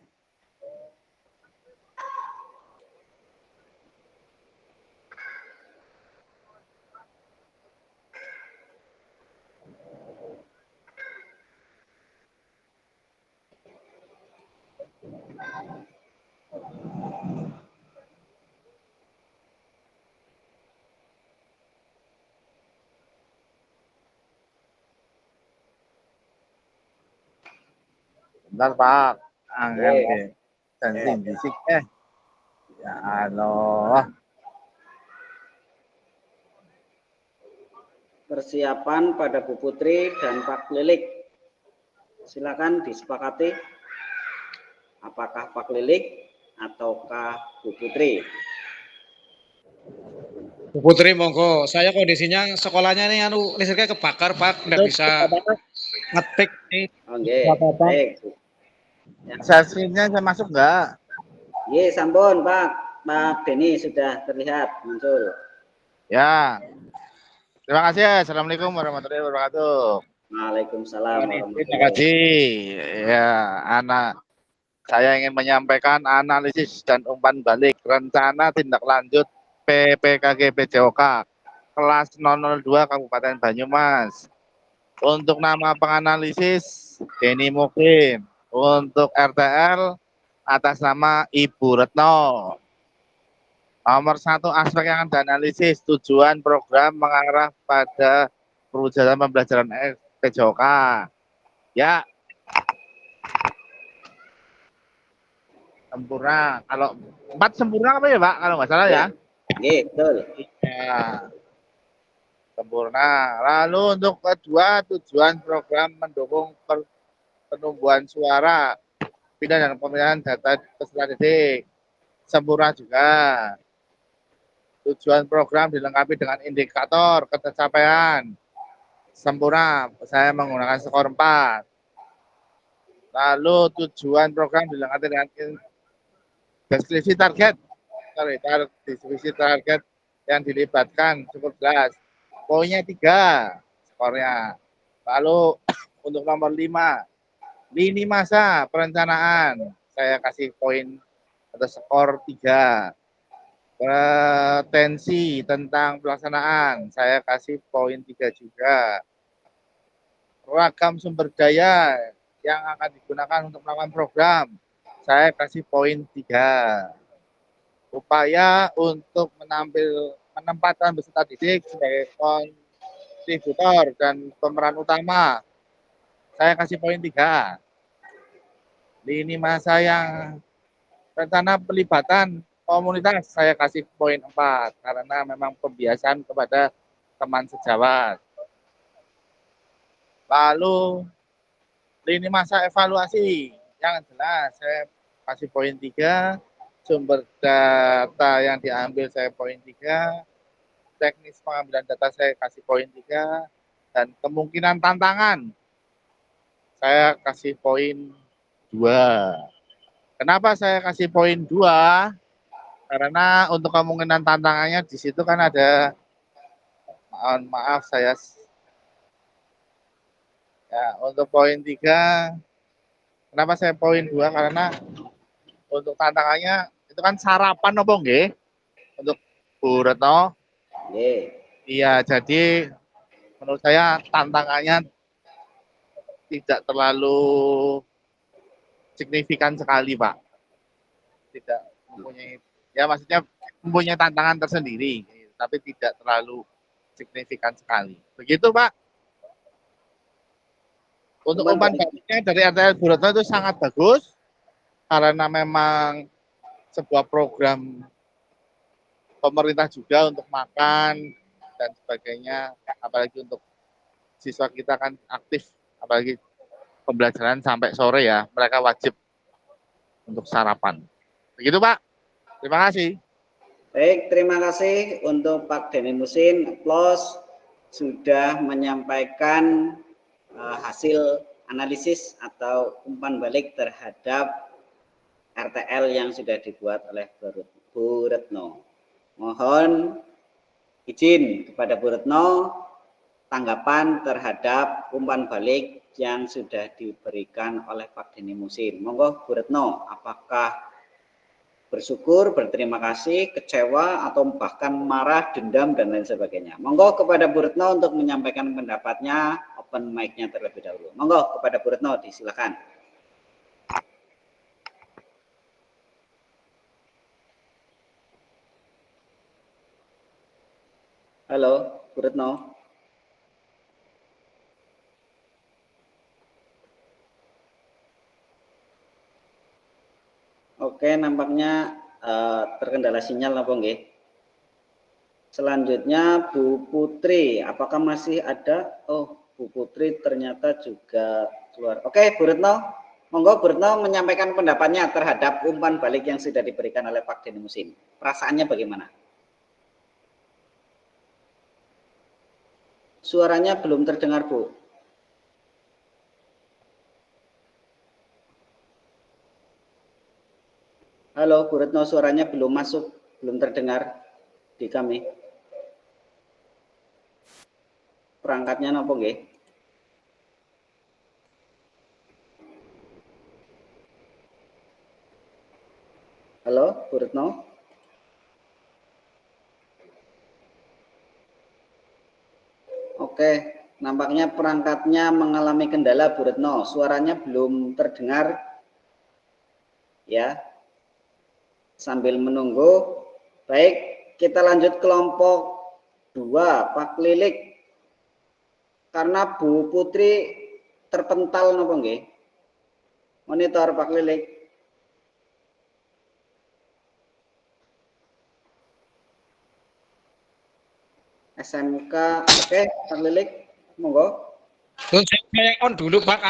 Bentar Pak, angin Oke. ke sensing bisik ya Allah. Persiapan pada Bu Putri dan Pak Lilik. Silakan disepakati. Apakah Pak Lilik ataukah Bu Putri? Bu Putri, monggo. Saya kondisinya sekolahnya nih listriknya kebakar, Pak. Nggak bisa ngetik nih. Oke, Bapak. baik. Ya. Sesinya saya masuk enggak? Ye, sampun Pak. Pak Denny sudah terlihat muncul. Ya. Terima kasih ya. Assalamualaikum warahmatullahi wabarakatuh. Waalaikumsalam warahmatullahi Terima kasih. Ya, saya ingin menyampaikan analisis dan umpan balik rencana tindak lanjut PPKG PJOK kelas 002 Kabupaten Banyumas. Untuk nama penganalisis Denny Mukim. Untuk RTL atas nama Ibu Retno. Nomor 1 aspek yang dianalisis tujuan program mengarah pada perwujudan pembelajaran PJOK. Ya, sempurna. Kalau 4 sempurna apa ya Pak? Kalau nggak salah ya. Oke, betul. Ya, sempurna. Lalu untuk kedua, tujuan program mendukung penumbuhan suara, pindah dan pemilihan data peserta didik. Sempurna juga. Tujuan program dilengkapi dengan indikator pencapaian. Sempurna, saya menggunakan skor 4. Lalu tujuan program dilengkapi dengan deskripsi target. Deskripsi target yang dilibatkan cukup jelas. Poinnya 3 skornya. Lalu untuk nomor 5, lini masa perencanaan. Saya kasih poin atau skor 3. Pretensi tentang pelaksanaan. Saya kasih poin 3 juga. Ragam sumber daya yang akan digunakan untuk melakukan program. Saya kasih poin 3. Upaya untuk menempatkan peserta didik sebagai kontributor dan pemeran utama. Saya kasih poin 3. Lini masa yang rencana pelibatan komunitas saya kasih poin 4 karena memang pembiasaan kepada teman sejawat. Lalu lini masa evaluasi yang jelas saya kasih poin 3. Sumber data yang diambil saya poin 3. Teknis pengambilan data saya kasih poin 3. Dan kemungkinan tantangan saya kasih poin 2. Kenapa saya kasih poin 2? Karena untuk kemungkinan tantangannya di situ kan ada, mohon maaf saya ya, untuk poin 3 kenapa saya poin 2? Karena untuk tantangannya itu kan sarapan apa nggih? Untuk Bu Retno. Iya, jadi menurut saya tantangannya tidak terlalu signifikan sekali, Pak. Tidak mempunyai, ya maksudnya mempunyai tantangan tersendiri, tapi tidak terlalu signifikan sekali. Begitu, Pak. Untuk umpan baliknya dari RTL Bu Retno itu sangat bagus, karena memang sebuah program pemerintah juga untuk makan dan sebagainya, apalagi untuk siswa kita kan aktif, apalagi pembelajaran sampai sore ya, mereka wajib untuk sarapan. Begitu Pak, terima kasih. Baik, terima kasih untuk Pak Denny Musin, Plus sudah menyampaikan hasil analisis atau umpan balik terhadap RTL yang sudah dibuat oleh Bu Retno. Mohon izin kepada Bu Retno tanggapan terhadap umpan balik yang sudah diberikan oleh Pak Denny Musin. Monggo Bu Retno, apakah bersyukur, berterima kasih, kecewa, atau bahkan marah, dendam, dan lain sebagainya. Monggo kepada Bu Retno untuk menyampaikan pendapatnya, open mic-nya terlebih dahulu. Monggo kepada Bu Retno, disilakan. Halo, Bu Retno. Oke, nampaknya terkendala sinyal apa nggih? Selanjutnya Bu Putri, apakah masih ada? Oh, Bu Putri ternyata juga keluar. Oke, Bu Retno, monggo Bu Retno menyampaikan pendapatnya terhadap umpan balik yang sudah diberikan oleh Pak Deni Musin. Perasaannya bagaimana? Suaranya belum terdengar, Bu. Halo, Bu Retno, suaranya belum masuk, belum terdengar di kami. Perangkatnya nopo nggih? Halo, Bu Retno? Oke, nampaknya perangkatnya mengalami kendala, Bu Retno. Suaranya belum terdengar. Ya, sambil menunggu. Baik, kita lanjut kelompok 2, Pak Lilik. Karena Bu Putri terpental nopo nggih? Monitor Pak Lilik. SMK, oke, Pak Lilik, monggo. Saya on dulu Pak,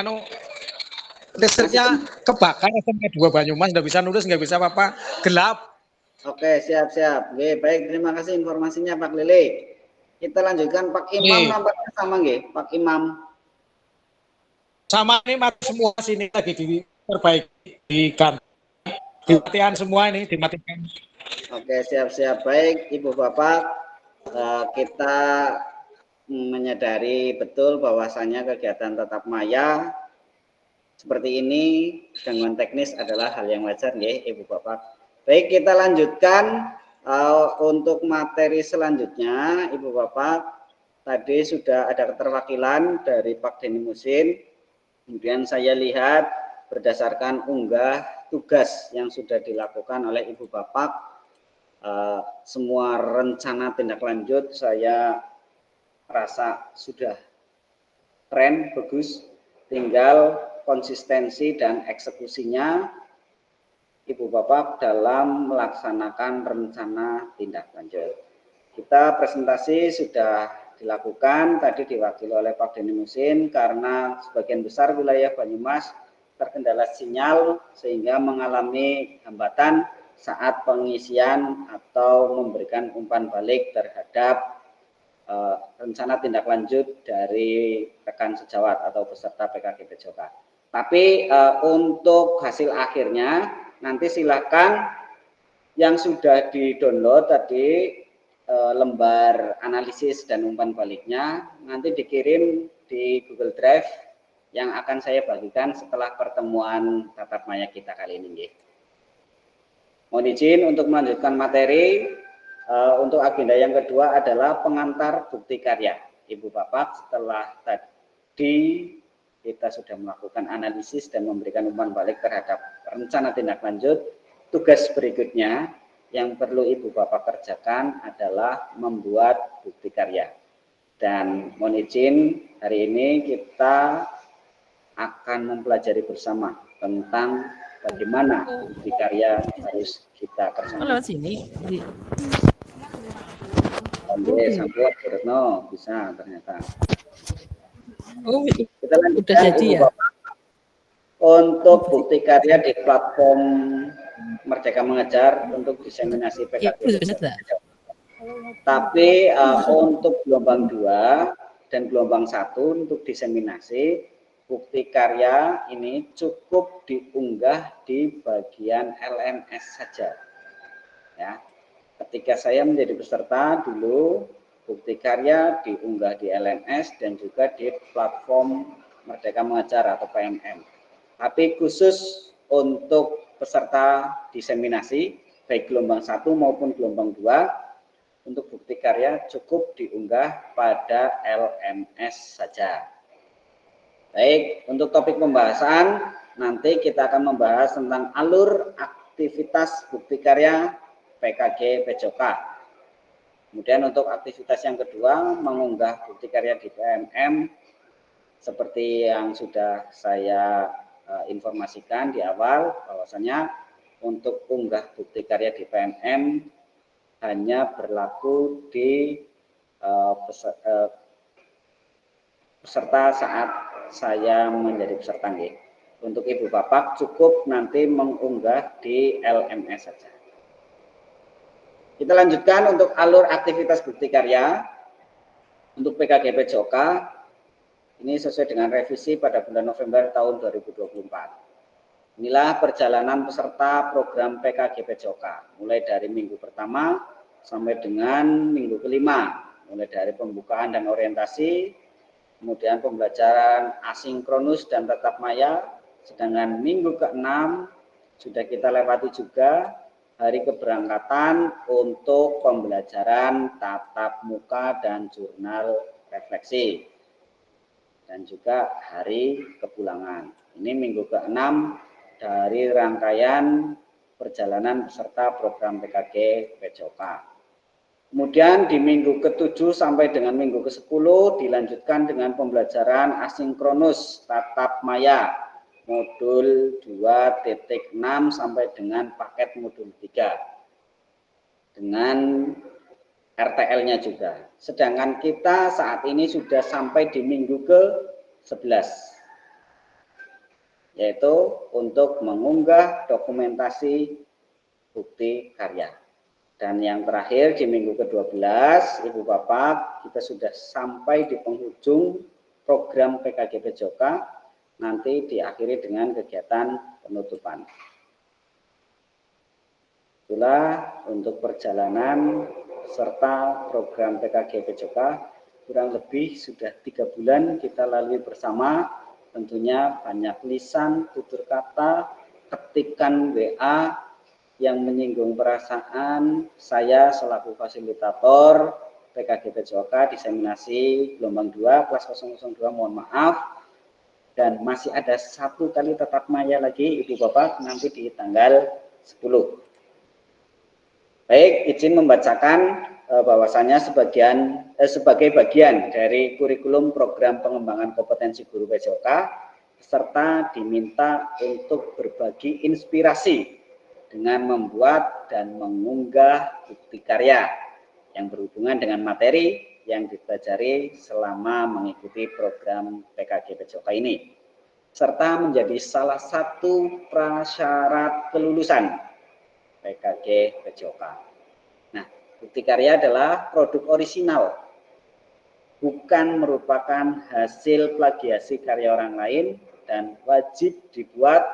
listriknya kebakar SMK 2 Banyumas, nggak bisa nulis, nggak bisa apa-apa, gelap. Oke, siap. Oke, baik, terima kasih informasinya Pak Lilik. Kita lanjutkan Pak Imam, nampaknya sama nggih, Pak Imam. Sama ini semua sini lagi diperbaiki, dimatikan semua ini, dimatikan. Oke, siap. Baik, Ibu Bapak, kita menyadari betul bahwasannya kegiatan tatap maya seperti ini gangguan teknis adalah hal yang wajar nggih, Ibu Bapak. Baik, kita lanjutkan untuk materi selanjutnya, Ibu Bapak. Tadi sudah ada keterwakilan dari Pak Deni Musin. Kemudian saya lihat berdasarkan unggah tugas yang sudah dilakukan oleh Ibu Bapak, semua rencana tindak lanjut saya rasa sudah keren, bagus. Tinggal konsistensi dan eksekusinya Ibu Bapak dalam melaksanakan rencana tindak lanjut. Kita presentasi sudah dilakukan, tadi diwakili oleh Pak Deni Musin, karena sebagian besar wilayah Banyumas terkendala sinyal sehingga mengalami hambatan saat pengisian atau memberikan umpan balik terhadap rencana tindak lanjut dari rekan sejawat atau peserta PKG PJOK. Tapi untuk hasil akhirnya nanti silakan yang sudah di-download tadi lembar analisis dan umpan baliknya nanti dikirim di Google Drive yang akan saya bagikan setelah pertemuan tatap maya kita kali ini. Mohon izin untuk melanjutkan materi. Untuk agenda yang kedua adalah pengantar bukti karya. Ibu Bapak, setelah tadi kita sudah melakukan analisis dan memberikan umpan balik terhadap rencana tindak lanjut, tugas berikutnya yang perlu Ibu Bapak kerjakan adalah membuat bukti karya. Dan mohon izin, hari ini kita akan mempelajari bersama tentang bagaimana bukti karya harus kita kerjakan. Kalau sini. Oke, sampai Bu Retno bisa ternyata. Oh, kita lanjutkan, udah jadi ya. Bapak. Untuk bukti karya di platform Merdeka Mengajar untuk diseminasi PKG. Tapi untuk gelombang 2 dan gelombang 1 untuk diseminasi bukti karya ini cukup diunggah di bagian LMS saja. Ya. Ketika saya menjadi peserta dulu, bukti karya diunggah di LMS dan juga di platform Merdeka Mengajar atau PMM. Tapi khusus untuk peserta diseminasi, baik gelombang 1 maupun gelombang 2, untuk bukti karya cukup diunggah pada LMS saja. Baik, untuk topik pembahasan, nanti kita akan membahas tentang alur aktivitas bukti karya PKG PJOK. Kemudian untuk aktivitas yang kedua, mengunggah bukti karya di PMM, seperti yang sudah saya informasikan di awal, bahwasanya untuk unggah bukti karya di PMM hanya berlaku di peserta saat saya menjadi peserta nggih. Untuk Ibu Bapak cukup nanti mengunggah di LMS saja. Kita lanjutkan untuk alur aktivitas bukti karya. Untuk PKGP PJOK ini sesuai dengan revisi pada bulan November tahun 2024. Inilah perjalanan peserta program PKGP PJOK mulai dari minggu pertama sampai dengan minggu kelima, mulai dari pembukaan dan orientasi, kemudian pembelajaran asinkronus dan tatap maya, sedangkan minggu ke-6 sudah kita lewati juga hari keberangkatan untuk pembelajaran tatap muka dan jurnal refleksi, dan juga hari kepulangan. Ini minggu ke-6 dari rangkaian perjalanan peserta program PKG PJOK. Kemudian di minggu ke-7 sampai dengan minggu ke-10 dilanjutkan dengan pembelajaran asinkronus tatap maya modul 2.6 sampai dengan paket modul 3 dengan RTL-nya juga. Sedangkan kita saat ini sudah sampai di minggu ke-11, yaitu untuk mengunggah dokumentasi bukti karya. Dan yang terakhir di minggu ke-12, Ibu Bapak, kita sudah sampai di penghujung program PKG PJOK, nanti diakhiri dengan kegiatan penutupan. Itulah untuk perjalanan serta program PKG PJOK, kurang lebih sudah 3 bulan kita lalui bersama. Tentunya banyak lisan, tutur kata, ketikan WA yang menyinggung perasaan saya selaku fasilitator PKG PJOK diseminasi gelombang 2 kelas 002, mohon maaf. Dan masih ada 1 kali tatap maya lagi Ibu Bapak nanti di tanggal 10. Baik, izin membacakan bahwasannya sebagai bagian dari kurikulum program pengembangan kompetensi guru PJOK, peserta diminta untuk berbagi inspirasi dengan membuat dan mengunggah bukti karya yang berhubungan dengan materi yang dipelajari selama mengikuti program PKG PJOK ini, serta menjadi salah satu prasyarat kelulusan PKG PJOK. Nah, bukti karya adalah produk orisinal, bukan merupakan hasil plagiasi karya orang lain dan wajib dibuat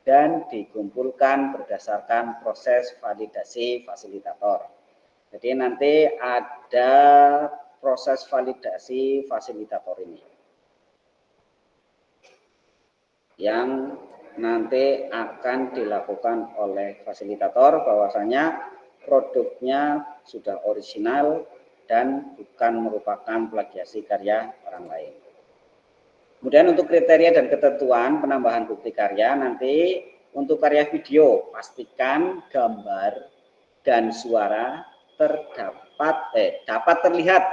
dan dikumpulkan berdasarkan proses validasi fasilitator. Jadi nanti ada proses validasi fasilitator ini yang nanti akan dilakukan oleh fasilitator, bahwasanya produknya sudah orisinal dan bukan merupakan plagiasi karya orang lain. Kemudian untuk kriteria dan ketentuan penambahan bukti karya, nanti untuk karya video pastikan gambar dan suara dapat terlihat,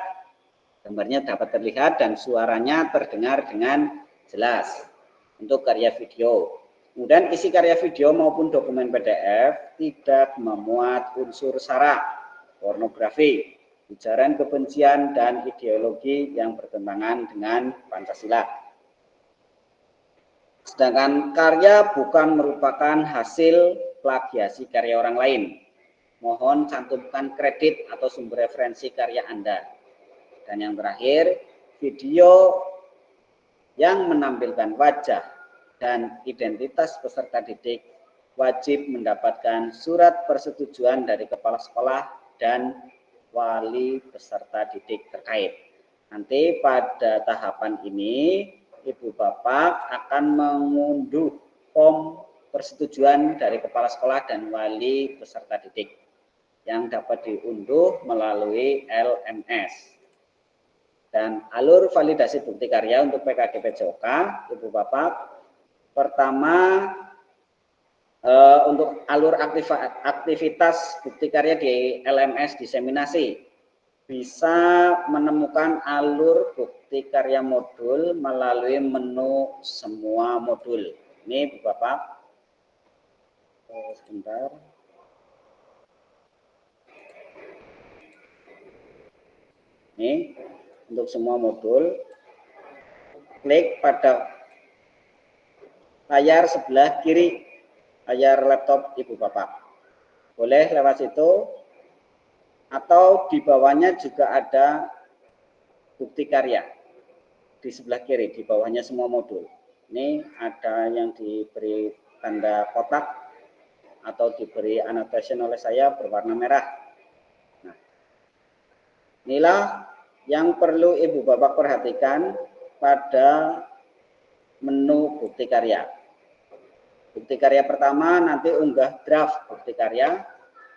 gambarnya dapat terlihat dan suaranya terdengar dengan jelas untuk karya video. Kemudian isi karya video maupun dokumen PDF tidak memuat unsur sara, pornografi, ujaran kebencian dan ideologi yang bertentangan dengan Pancasila. Sedangkan karya bukan merupakan hasil plagiasi karya orang lain. Mohon cantumkan kredit atau sumber referensi karya Anda. Dan yang terakhir, video yang menampilkan wajah dan identitas peserta didik wajib mendapatkan surat persetujuan dari kepala sekolah dan wali peserta didik terkait. Nanti pada tahapan ini, Ibu Bapak akan mengunduh form persetujuan dari kepala sekolah dan wali peserta didik yang dapat diunduh melalui LMS. Dan alur validasi bukti karya untuk PKG PJOK, Ibu Bapak, pertama untuk alur aktivitas bukti karya di LMS diseminasi, bisa menemukan alur bukti karya modul melalui menu semua modul. Ini Ibu Bapak. Sebentar. Ini untuk semua modul, klik pada layar sebelah kiri layar laptop Ibu Bapak. Boleh lewat situ, atau di bawahnya juga ada bukti karya. Di sebelah kiri, di bawahnya semua modul. Ini ada yang diberi tanda kotak atau diberi annotation oleh saya berwarna merah. Nah, inilah yang perlu Ibu Bapak perhatikan pada menu bukti karya. Bukti karya pertama nanti unggah draft bukti karya,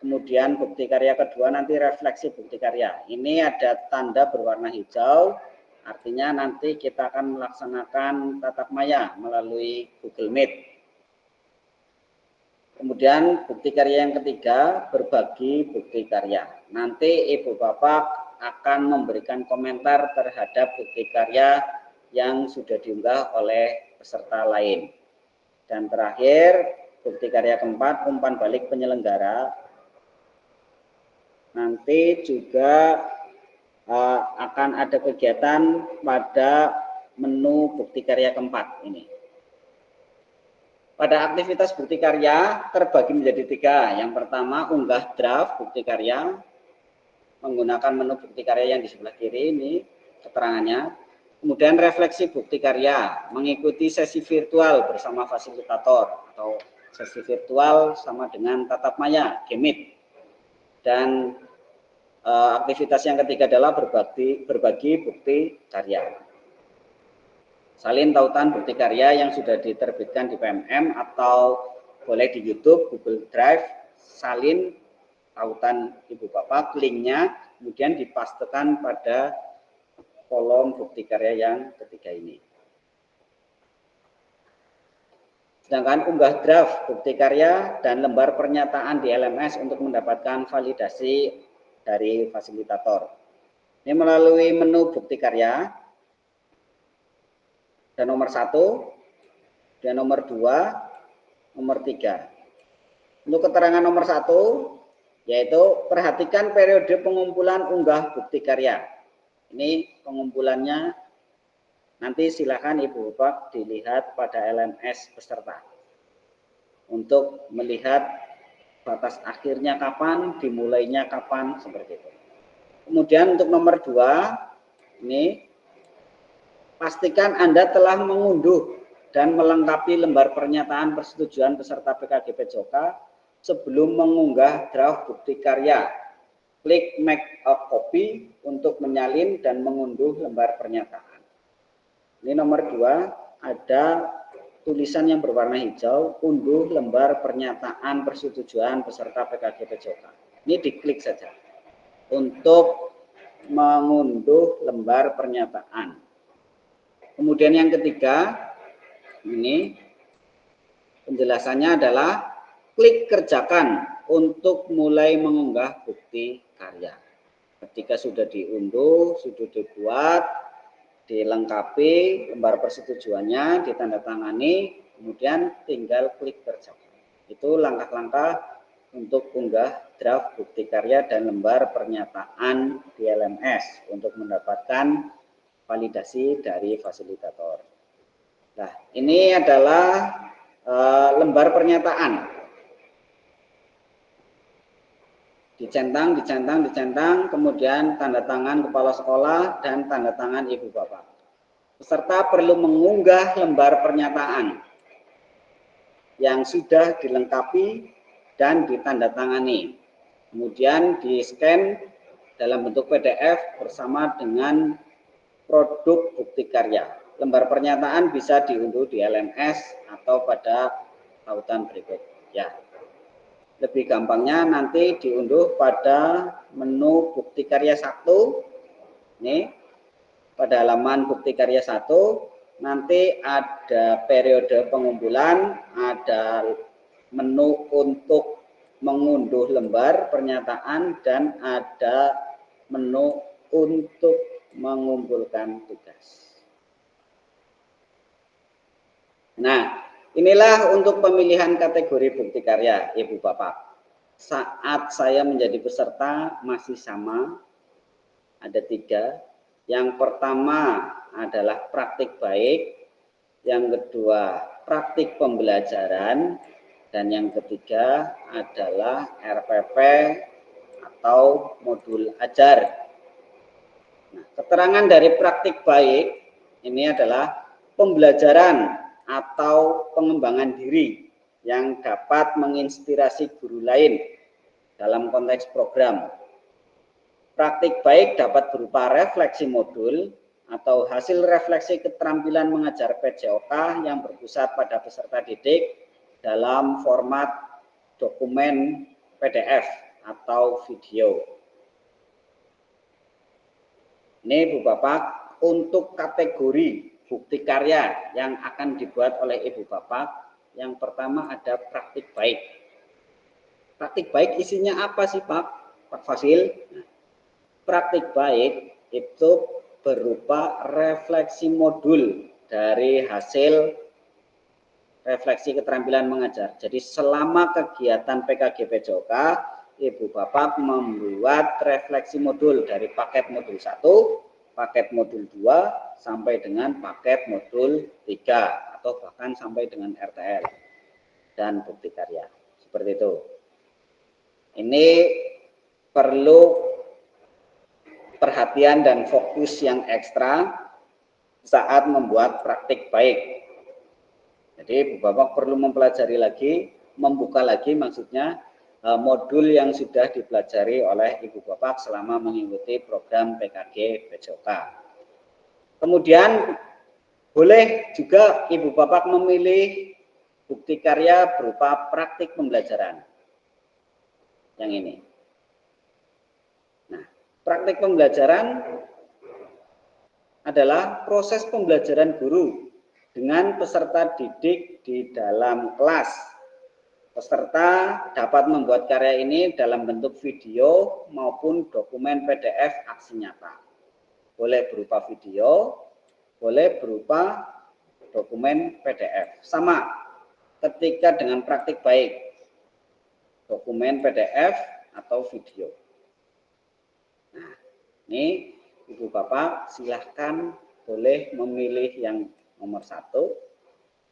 kemudian bukti karya kedua nanti refleksi bukti karya. Ini ada tanda berwarna hijau, artinya nanti kita akan melaksanakan tatap maya melalui Google Meet. Kemudian bukti karya yang ketiga, berbagi bukti karya. Nanti Ibu Bapak akan memberikan komentar terhadap bukti karya yang sudah diunggah oleh peserta lain. Dan terakhir, bukti karya keempat, umpan balik penyelenggara. Nanti juga akan ada kegiatan pada menu bukti karya keempat ini. Pada aktivitas bukti karya terbagi menjadi 3. Yang pertama, unggah draft bukti karya menggunakan menu bukti karya yang di sebelah kiri ini keterangannya. Kemudian refleksi bukti karya, mengikuti sesi virtual bersama fasilitator atau sesi virtual sama dengan tatap maya, G-Meet. Dan aktivitas yang ketiga adalah berbagi bukti karya. Salin tautan bukti karya yang sudah diterbitkan di PMM atau boleh di YouTube, Google Drive, salin tautan Ibu Bapak, linknya kemudian dipastekan pada kolom bukti karya yang ketiga ini. Sedangkan unggah draft bukti karya dan lembar pernyataan di LMS untuk mendapatkan validasi dari fasilitator. Ini melalui menu bukti karya. Dan nomor 1, dan nomor 2, nomor 3. Untuk keterangan nomor 1, yaitu perhatikan periode pengumpulan unggah bukti karya. Ini pengumpulannya nanti silakan Ibu Bapak dilihat pada LMS peserta untuk melihat batas akhirnya kapan, dimulainya kapan, seperti itu. Kemudian untuk nomor 2, ini pastikan Anda telah mengunduh dan melengkapi lembar pernyataan persetujuan peserta PKG PJOKA sebelum mengunggah draft bukti karya. Klik make a copy untuk menyalin dan mengunduh lembar pernyataan. Ini nomor 2, ada tulisan yang berwarna hijau, unduh lembar pernyataan persetujuan peserta PKG PJOKA. Ini diklik saja untuk mengunduh lembar pernyataan. Kemudian yang ketiga, ini penjelasannya adalah klik kerjakan untuk mulai mengunggah bukti karya. Ketika sudah diunduh, sudah dibuat, dilengkapi lembar persetujuannya, ditandatangani, kemudian tinggal klik kerjakan. Itu langkah-langkah untuk unggah draft bukti karya dan lembar pernyataan di LMS untuk mendapatkan validasi dari fasilitator. Nah, ini adalah lembar pernyataan. Dicentang, kemudian tanda tangan kepala sekolah dan tanda tangan Ibu Bapak. Peserta perlu mengunggah lembar pernyataan yang sudah dilengkapi dan ditandatangani. Kemudian di-scan dalam bentuk PDF bersama dengan produk bukti karya. Lembar pernyataan bisa diunduh di LMS atau pada tautan berikut. Ya. Lebih gampangnya nanti diunduh pada menu bukti karya 1. Nih, pada halaman bukti karya 1 nanti ada periode pengumpulan, ada menu untuk mengunduh lembar pernyataan, dan ada menu untuk mengumpulkan tugas. Nah, Inilah untuk pemilihan kategori bukti karya, Ibu Bapak. Saat saya menjadi peserta masih sama, ada 3. Yang pertama adalah praktik baik, yang kedua praktik pembelajaran, dan yang ketiga adalah RPP atau modul ajar. Nah, keterangan dari praktik baik ini adalah pembelajaran atau pengembangan diri yang dapat menginspirasi guru lain dalam konteks program. Praktik baik dapat berupa refleksi modul atau hasil refleksi keterampilan mengajar PJOK yang berpusat pada peserta didik dalam format dokumen PDF atau video. Ini Ibu Bapak, untuk kategori bukti karya yang akan dibuat oleh Ibu Bapak, yang pertama ada praktik baik. Praktik baik isinya apa sih Pak Fasil? Praktik baik itu berupa refleksi modul dari hasil refleksi keterampilan mengajar. Jadi selama kegiatan PKG PJOK, Ibu Bapak membuat refleksi modul dari paket modul 1, paket modul 2, sampai dengan paket modul 3, atau bahkan sampai dengan RTL dan bukti karya. Seperti itu. Ini perlu perhatian dan fokus yang ekstra saat membuat praktik baik. Jadi Ibu Bapak perlu mempelajari lagi, membuka lagi maksudnya modul yang sudah dipelajari oleh Ibu Bapak selama mengikuti program PKG PJOK. Kemudian boleh juga Ibu Bapak memilih bukti karya berupa praktik pembelajaran. Yang ini. Praktik pembelajaran adalah proses pembelajaran guru dengan peserta didik di dalam kelas. Peserta dapat membuat karya ini dalam bentuk video maupun dokumen PDF aksi nyata. Boleh berupa video, boleh berupa dokumen PDF. Sama ketika dengan praktik baik, dokumen PDF atau video. Nah, ini Ibu Bapak silahkan boleh memilih yang nomor 1,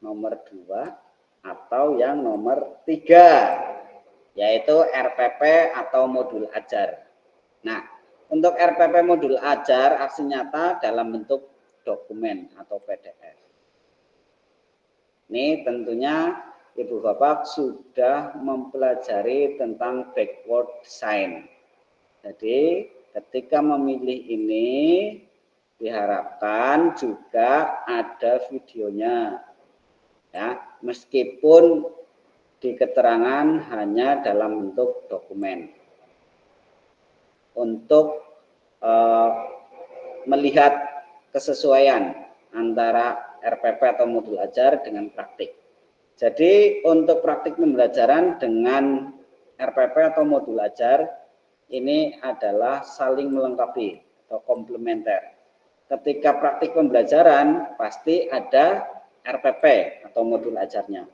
nomor 2, atau yang nomor 3, yaitu RPP atau modul ajar. Nah, untuk RPP modul ajar aksi nyata dalam bentuk dokumen atau PDF. Ini tentunya Ibu Bapak sudah mempelajari tentang backward design. Jadi ketika memilih ini diharapkan juga ada videonya, ya, meskipun di keterangan hanya dalam bentuk dokumen. Untuk melihat kesesuaian antara RPP atau modul ajar dengan praktik. Jadi untuk praktik pembelajaran dengan RPP atau modul ajar ini adalah saling melengkapi atau komplementer. Ketika praktik pembelajaran pasti ada RPP atau modul ajarnya.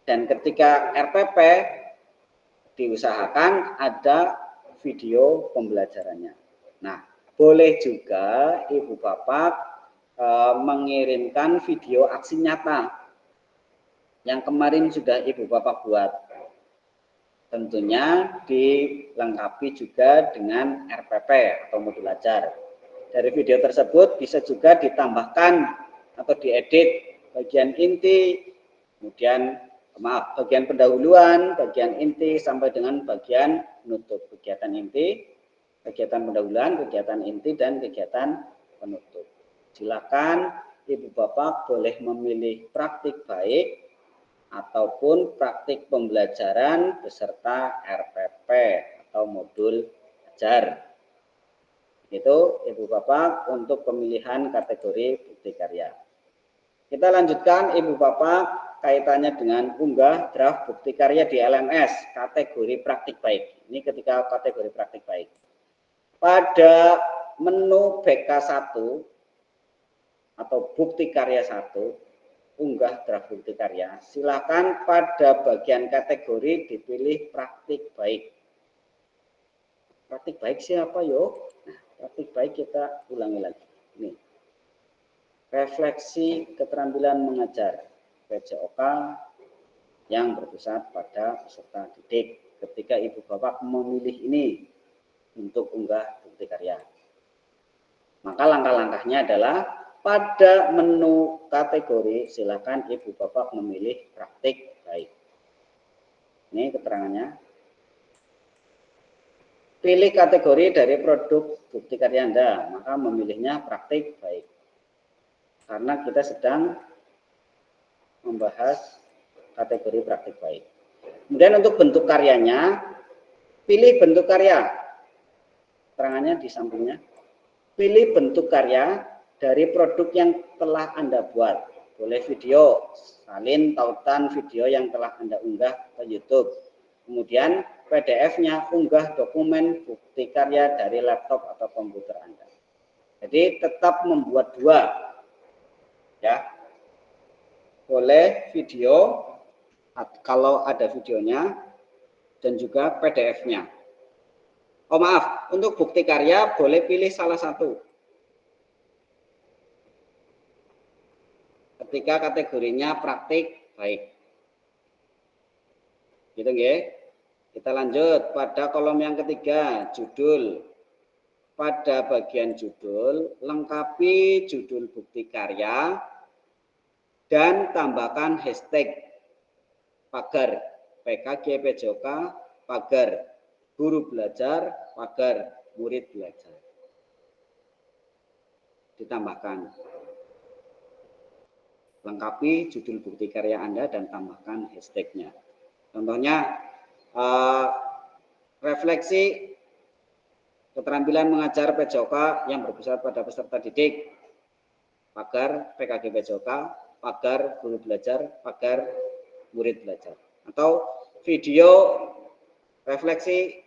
Dan ketika RPP diusahakan ada video pembelajarannya. Nah, boleh juga Ibu Bapak mengirimkan video aksi nyata yang kemarin sudah Ibu Bapak buat. Tentunya dilengkapi juga dengan RPP atau modul ajar. Dari video tersebut bisa juga ditambahkan atau diedit bagian inti, kemudian bagian pendahuluan, bagian inti sampai dengan bagian penutup. Kegiatan inti, kegiatan pendahuluan, kegiatan inti, dan kegiatan penutup. Silakan Ibu Bapak boleh memilih praktik baik ataupun praktik pembelajaran beserta RPP atau modul ajar. Itu Ibu Bapak untuk pemilihan kategori bukti karya. Kita lanjutkan Ibu Bapak kaitannya dengan unggah draft bukti karya di LMS kategori praktik baik. Ini ketika kategori praktik baik. Pada menu BK1 atau bukti karya 1 unggah draft bukti karya, silakan pada bagian kategori dipilih praktik baik. Praktik baik siapa yo? Nah, praktik baik kita ulangi lagi. Ini. Refleksi keterampilan mengajar PJOK yang berpusat pada peserta didik. Ketika Ibu Bapak memilih ini untuk unggah bukti karya, maka langkah-langkahnya adalah pada menu kategori silakan Ibu Bapak memilih praktik baik. Ini keterangannya. Pilih kategori dari produk bukti karya Anda, maka memilihnya praktik baik. Karena kita sedang membahas kategori praktik baik. Kemudian untuk bentuk karyanya, pilih bentuk karya. Keterangannya di sampingnya. Pilih bentuk karya dari produk yang telah Anda buat. Boleh video, salin tautan video yang telah Anda unggah ke YouTube. Kemudian PDF-nya unggah dokumen bukti karya dari laptop atau komputer Anda. Jadi tetap membuat dua. Ya. Boleh video kalau ada videonya dan juga PDF-nya. Oh maaf, untuk bukti karya boleh pilih salah satu. Ketika kategorinya praktik baik. Gitu nggih. Kita lanjut pada kolom yang ketiga, judul. Pada bagian judul, lengkapi judul bukti karya dan tambahkan hashtag pagar PKG PJOK, pagar guru belajar, pagar murid belajar. Ditambahkan. Lengkapi judul bukti karya Anda dan tambahkan hashtagnya. Contohnya, refleksi keterampilan mengajar PJOK yang berpusat pada peserta didik, pagar PKG PJOK, pagar guru belajar, pagar murid belajar. Atau video refleksi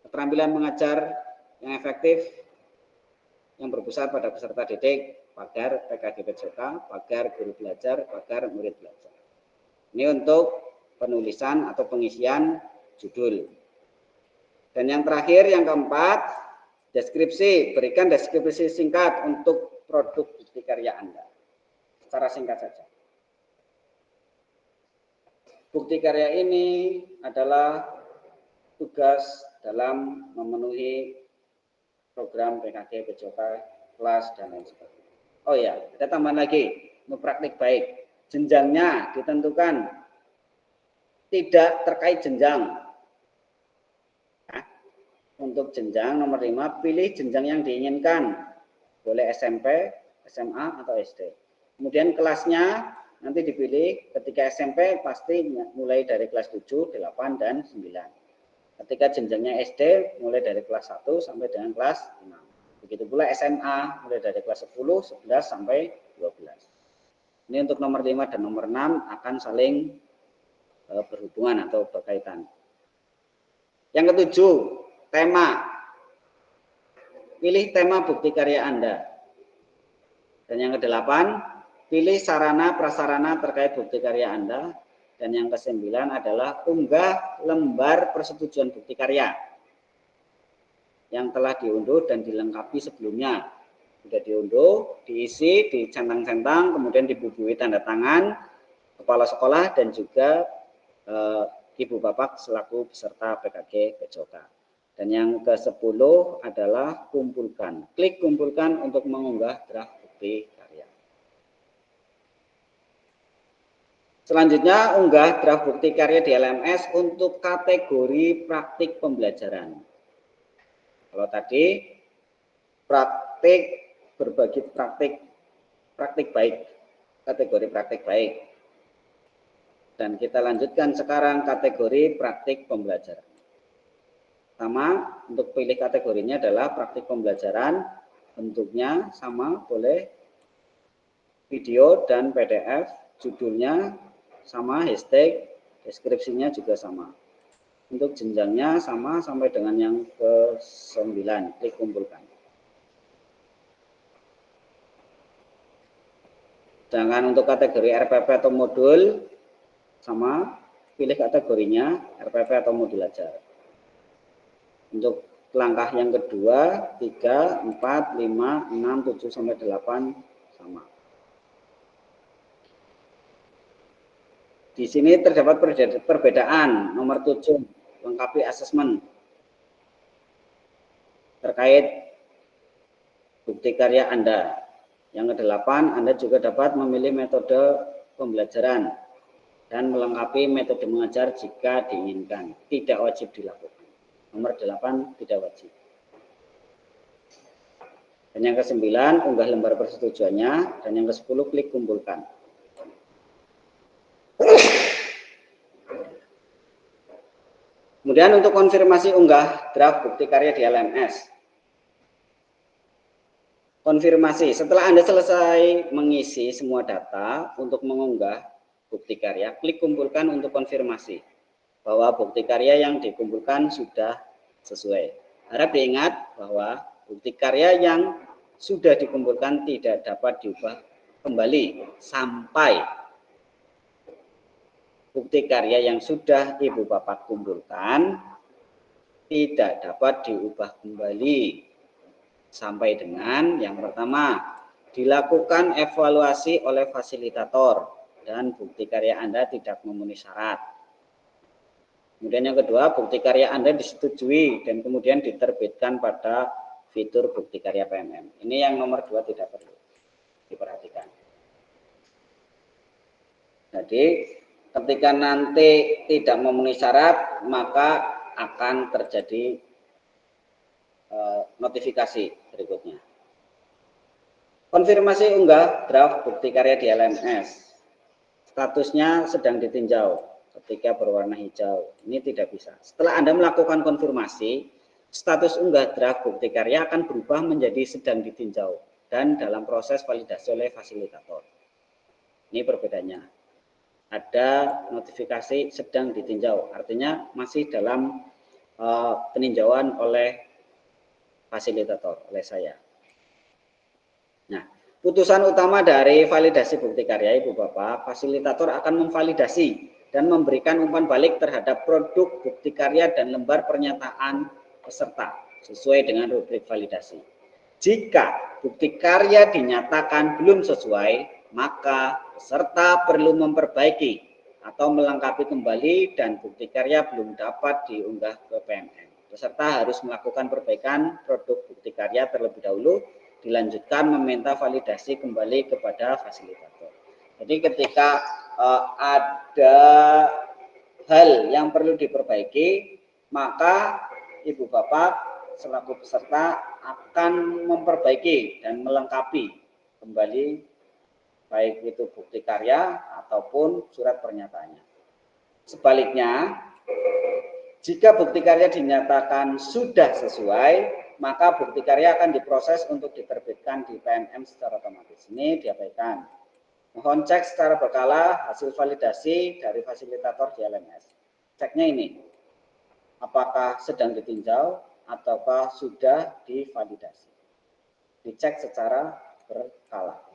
keterampilan mengajar yang efektif yang berpusat pada peserta didik, pagar PKG PJOK, pagar guru belajar, pagar murid belajar. Ini untuk penulisan atau pengisian judul. Dan yang terakhir, yang keempat, deskripsi. Berikan deskripsi singkat untuk produk bukti karya Anda. Secara singkat saja. Bukti karya ini adalah tugas dalam memenuhi program PKG PJOK, kelas, dan lain sebagainya. Oh ya, ada tambahan lagi. Untuk praktik baik. Jenjangnya ditentukan tidak terkait jenjang. Nah, untuk jenjang nomor 5, pilih jenjang yang diinginkan. Boleh SMP, SMA, atau SD. Kemudian kelasnya nanti dipilih. Ketika SMP pasti mulai dari kelas 7, 8, dan 9. Ketika jenjangnya SD mulai dari kelas 1 sampai dengan kelas 6. Begitu pula SMA mulai dari kelas 10, 11, sampai 12. Ini untuk nomor 5 dan nomor 6 akan saling berhubungan atau berkaitan. Yang ketujuh, tema. Pilih tema bukti karya Anda. Dan yang kedelapan, pilih sarana prasarana terkait bukti karya Anda. Dan yang kesembilan adalah unggah lembar persetujuan bukti karya yang telah diunduh dan dilengkapi sebelumnya. Sudah diunduh, diisi, dicentang-centang, kemudian dibubui tanda tangan kepala sekolah dan juga Ibu Bapak selaku peserta PKG PJOK. Dan yang ke-10 adalah kumpulkan. Klik kumpulkan untuk mengunggah draft bukti karya. Selanjutnya, unggah draft bukti karya di LMS untuk kategori praktik pembelajaran. Kalau tadi praktik berbagi praktik baik, kategori praktik baik. Dan kita lanjutkan sekarang kategori praktik pembelajaran. Pertama, untuk pilih kategorinya adalah praktik pembelajaran. Bentuknya sama, boleh video dan PDF. Judulnya sama, hashtag, deskripsinya juga sama. Untuk jenjangnya sama sampai dengan yang ke-9. Klik kumpulkan. Sedangkan untuk kategori RPP atau modul, sama, pilih kategorinya RPP atau modul aja. Untuk langkah yang kedua, 3, 4, 5, 6, 7, sampai 8, sama. Di sini terdapat perbedaan. Nomor 7, lengkapi asesmen terkait bukti karya Anda. Yang ke-8, Anda juga dapat memilih metode pembelajaran dan melengkapi metode mengajar jika diinginkan. Tidak wajib dilakukan. Nomor 8, tidak wajib. Dan yang ke-9, unggah lembar persetujuannya. Dan yang ke-10, klik kumpulkan. Kemudian untuk konfirmasi unggah draft bukti karya di LMS. Konfirmasi, setelah Anda selesai mengisi semua data untuk mengunggah bukti karya, klik kumpulkan untuk konfirmasi bahwa bukti karya yang dikumpulkan sudah sesuai. Harap diingat bahwa bukti karya yang sudah dikumpulkan tidak dapat diubah kembali sampai bukti karya yang sudah Ibu Bapak kumpulkan tidak dapat diubah kembali sampai dengan yang pertama, dilakukan evaluasi oleh fasilitator dan bukti karya Anda tidak memenuhi syarat. Kemudian yang kedua, bukti karya Anda disetujui dan kemudian diterbitkan pada fitur bukti karya PMM. Ini yang nomor 2 tidak perlu diperhatikan. Jadi ketika nanti tidak memenuhi syarat, maka akan terjadi notifikasi berikutnya. Konfirmasi unggah draft bukti karya di LMS. Statusnya sedang ditinjau ketika berwarna hijau. Ini tidak bisa. Setelah Anda melakukan konfirmasi, status unggah draft bukti karya akan berubah menjadi sedang ditinjau dan dalam proses validasi oleh fasilitator. Ini perbedaannya. Ada notifikasi sedang ditinjau, artinya masih dalam peninjauan oleh fasilitator, oleh saya. Nah, putusan utama dari validasi bukti karya Ibu Bapak, fasilitator akan memvalidasi dan memberikan umpan balik terhadap produk bukti karya dan lembar pernyataan peserta sesuai dengan rubrik validasi. Jika bukti karya dinyatakan belum sesuai, maka peserta perlu memperbaiki atau melengkapi kembali dan bukti karya belum dapat diunggah ke PMM. Peserta harus melakukan perbaikan produk bukti karya terlebih dahulu, dilanjutkan meminta validasi kembali kepada fasilitator. Jadi ketika ada hal yang perlu diperbaiki, maka Ibu Bapak selaku peserta akan memperbaiki dan melengkapi kembali baik itu bukti karya ataupun surat pernyataannya. Sebaliknya, jika bukti karya dinyatakan sudah sesuai, maka bukti karya akan diproses untuk diterbitkan di PMM secara otomatis. Ini diabaikan. Mohon cek secara berkala hasil validasi dari fasilitator di LMS. Ceknya ini, apakah sedang ditinjau ataukah sudah divalidasi. Dicek secara berkala.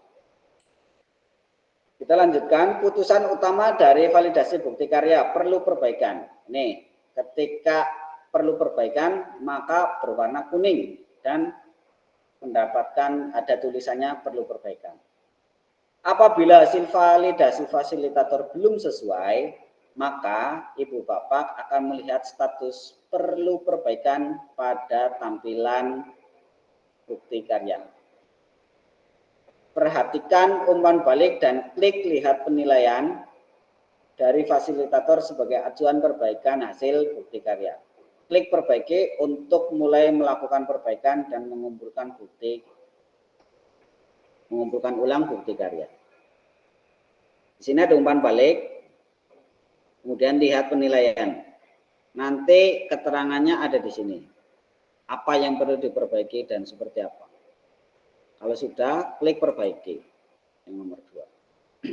Kita lanjutkan, putusan utama dari validasi bukti karya perlu perbaikan. Nih, ketika perlu perbaikan, maka berwarna kuning dan mendapatkan ada tulisannya perlu perbaikan. Apabila hasil validasi fasilitator belum sesuai, maka Ibu Bapak akan melihat status perlu perbaikan pada tampilan bukti karya. Perhatikan umpan balik dan klik lihat penilaian dari fasilitator sebagai acuan perbaikan hasil bukti karya. Klik perbaiki untuk mulai melakukan perbaikan dan mengumpulkan ulang bukti karya. Di sini ada umpan balik, kemudian lihat penilaian. Nanti keterangannya ada di sini. Apa yang perlu diperbaiki dan seperti apa. Kalau sudah, klik perbaiki. Yang nomor 2.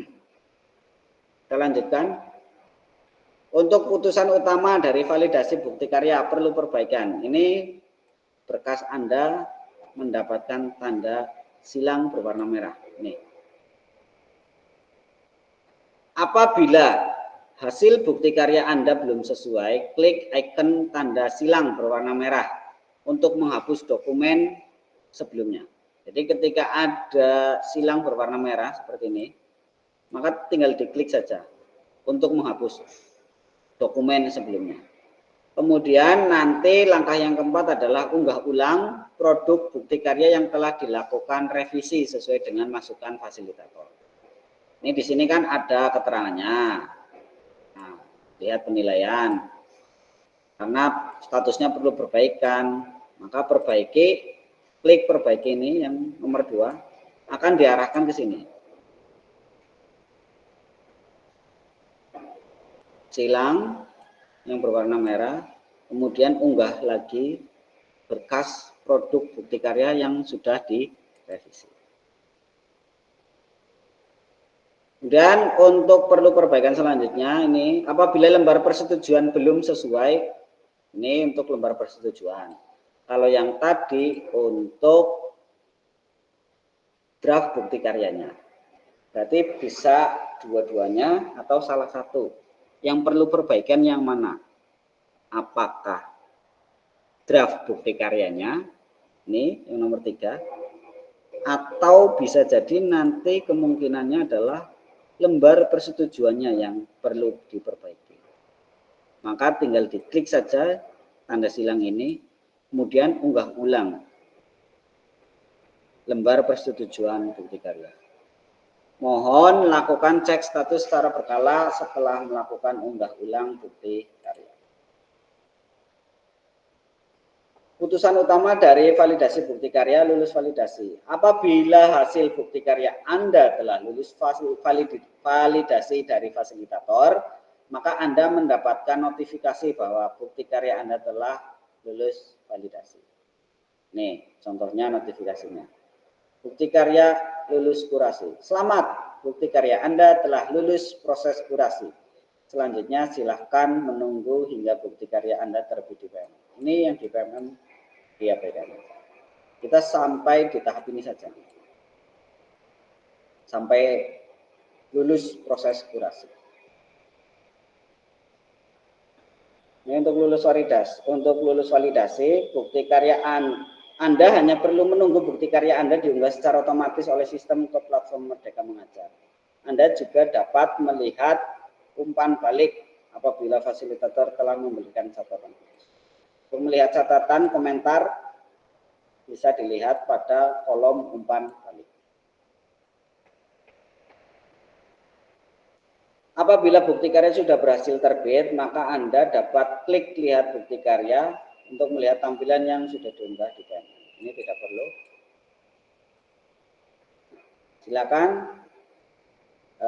Kita lanjutkan. Untuk putusan utama dari validasi bukti karya perlu perbaikan. Ini berkas Anda mendapatkan tanda silang berwarna merah. Ini. Apabila hasil bukti karya Anda belum sesuai, klik icon tanda silang berwarna merah untuk menghapus dokumen sebelumnya. Jadi ketika ada silang berwarna merah seperti ini, maka tinggal diklik saja untuk menghapus dokumen sebelumnya. Kemudian nanti langkah yang keempat adalah unggah ulang produk bukti karya yang telah dilakukan revisi sesuai dengan masukan fasilitator. Ini di sini kan ada keterangannya. Nah, lihat penilaian. Karena statusnya perlu perbaikan, maka perbaiki, klik perbaiki ini yang nomor 2 akan diarahkan ke sini. Silang yang berwarna merah, kemudian unggah lagi berkas produk bukti karya yang sudah direvisi. Kemudian untuk perlu perbaikan selanjutnya ini apabila lembar persetujuan belum sesuai, ini untuk lembar persetujuan. Kalau yang tadi untuk draft bukti karyanya, berarti bisa dua-duanya atau salah satu. Yang perlu perbaikan yang mana? Apakah draft bukti karyanya, ini yang nomor 3, atau bisa jadi nanti kemungkinannya adalah lembar persetujuannya yang perlu diperbaiki. Maka tinggal diklik saja tanda silang ini, kemudian unggah ulang lembar persetujuan bukti karya. Mohon lakukan cek status secara berkala setelah melakukan unggah ulang bukti karya. Putusan utama dari validasi bukti karya lulus validasi. Apabila hasil bukti karya Anda telah lulus validasi dari fasilitator, maka Anda mendapatkan notifikasi bahwa bukti karya Anda telah lulus validasi. Nih, contohnya notifikasinya. Bukti karya lulus kurasi. Selamat, bukti karya Anda telah lulus proses kurasi. Selanjutnya silahkan menunggu hingga bukti karya Anda terbit di PMM. Ini yang di PMM diabaikan. Kita sampai di tahap ini saja. Sampai lulus proses kurasi. Ini untuk lulus validasi. Untuk lulus validasi, bukti karya Anda hanya perlu menunggu bukti karya Anda diunggah secara otomatis oleh sistem ke platform Merdeka Mengajar. Anda juga dapat melihat umpan balik apabila fasilitator telah memberikan catatan. Untuk melihat catatan komentar bisa dilihat pada kolom umpan balik. Apabila bukti karya sudah berhasil terbit, maka Anda dapat klik lihat bukti karya untuk melihat tampilan yang sudah diunggah di PMM. Ini tidak perlu. Silakan.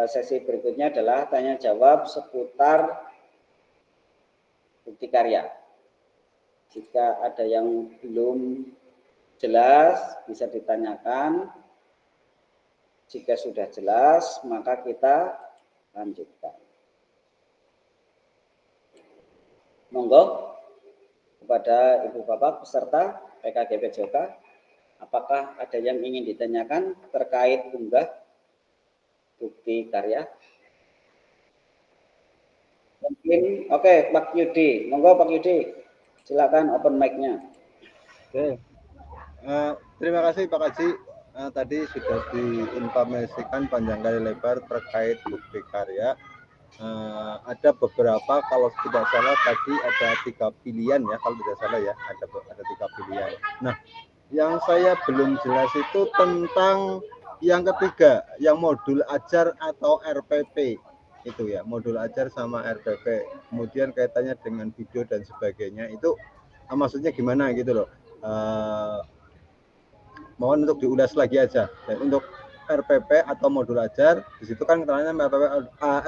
Sesi berikutnya adalah tanya jawab seputar bukti karya. Jika ada yang belum jelas, bisa ditanyakan. Jika sudah jelas, maka kita lanjutkan. Monggo kepada Ibu Bapak peserta PKGP Joka, apakah ada yang ingin ditanyakan terkait unggah bukti karya? Mungkin, oke, Pak Yudi. Monggo Pak Yudi. Silakan open mic-nya. Oke. Terima kasih Pak Haji. Tadi sudah diinformasikan panjang kali lebar terkait bukti karya. Ada beberapa, kalau tidak salah tadi ada 3 pilihan ya, kalau tidak salah ya, ada 3 pilihan. Nah, yang saya belum jelas itu tentang yang ketiga, yang modul ajar atau RPP. Itu ya, modul ajar sama RPP, kemudian kaitannya dengan video dan sebagainya, itu maksudnya gimana gitu loh. Mohon untuk diulas lagi aja. Dan untuk RPP atau modul ajar, di situ kan keterangannya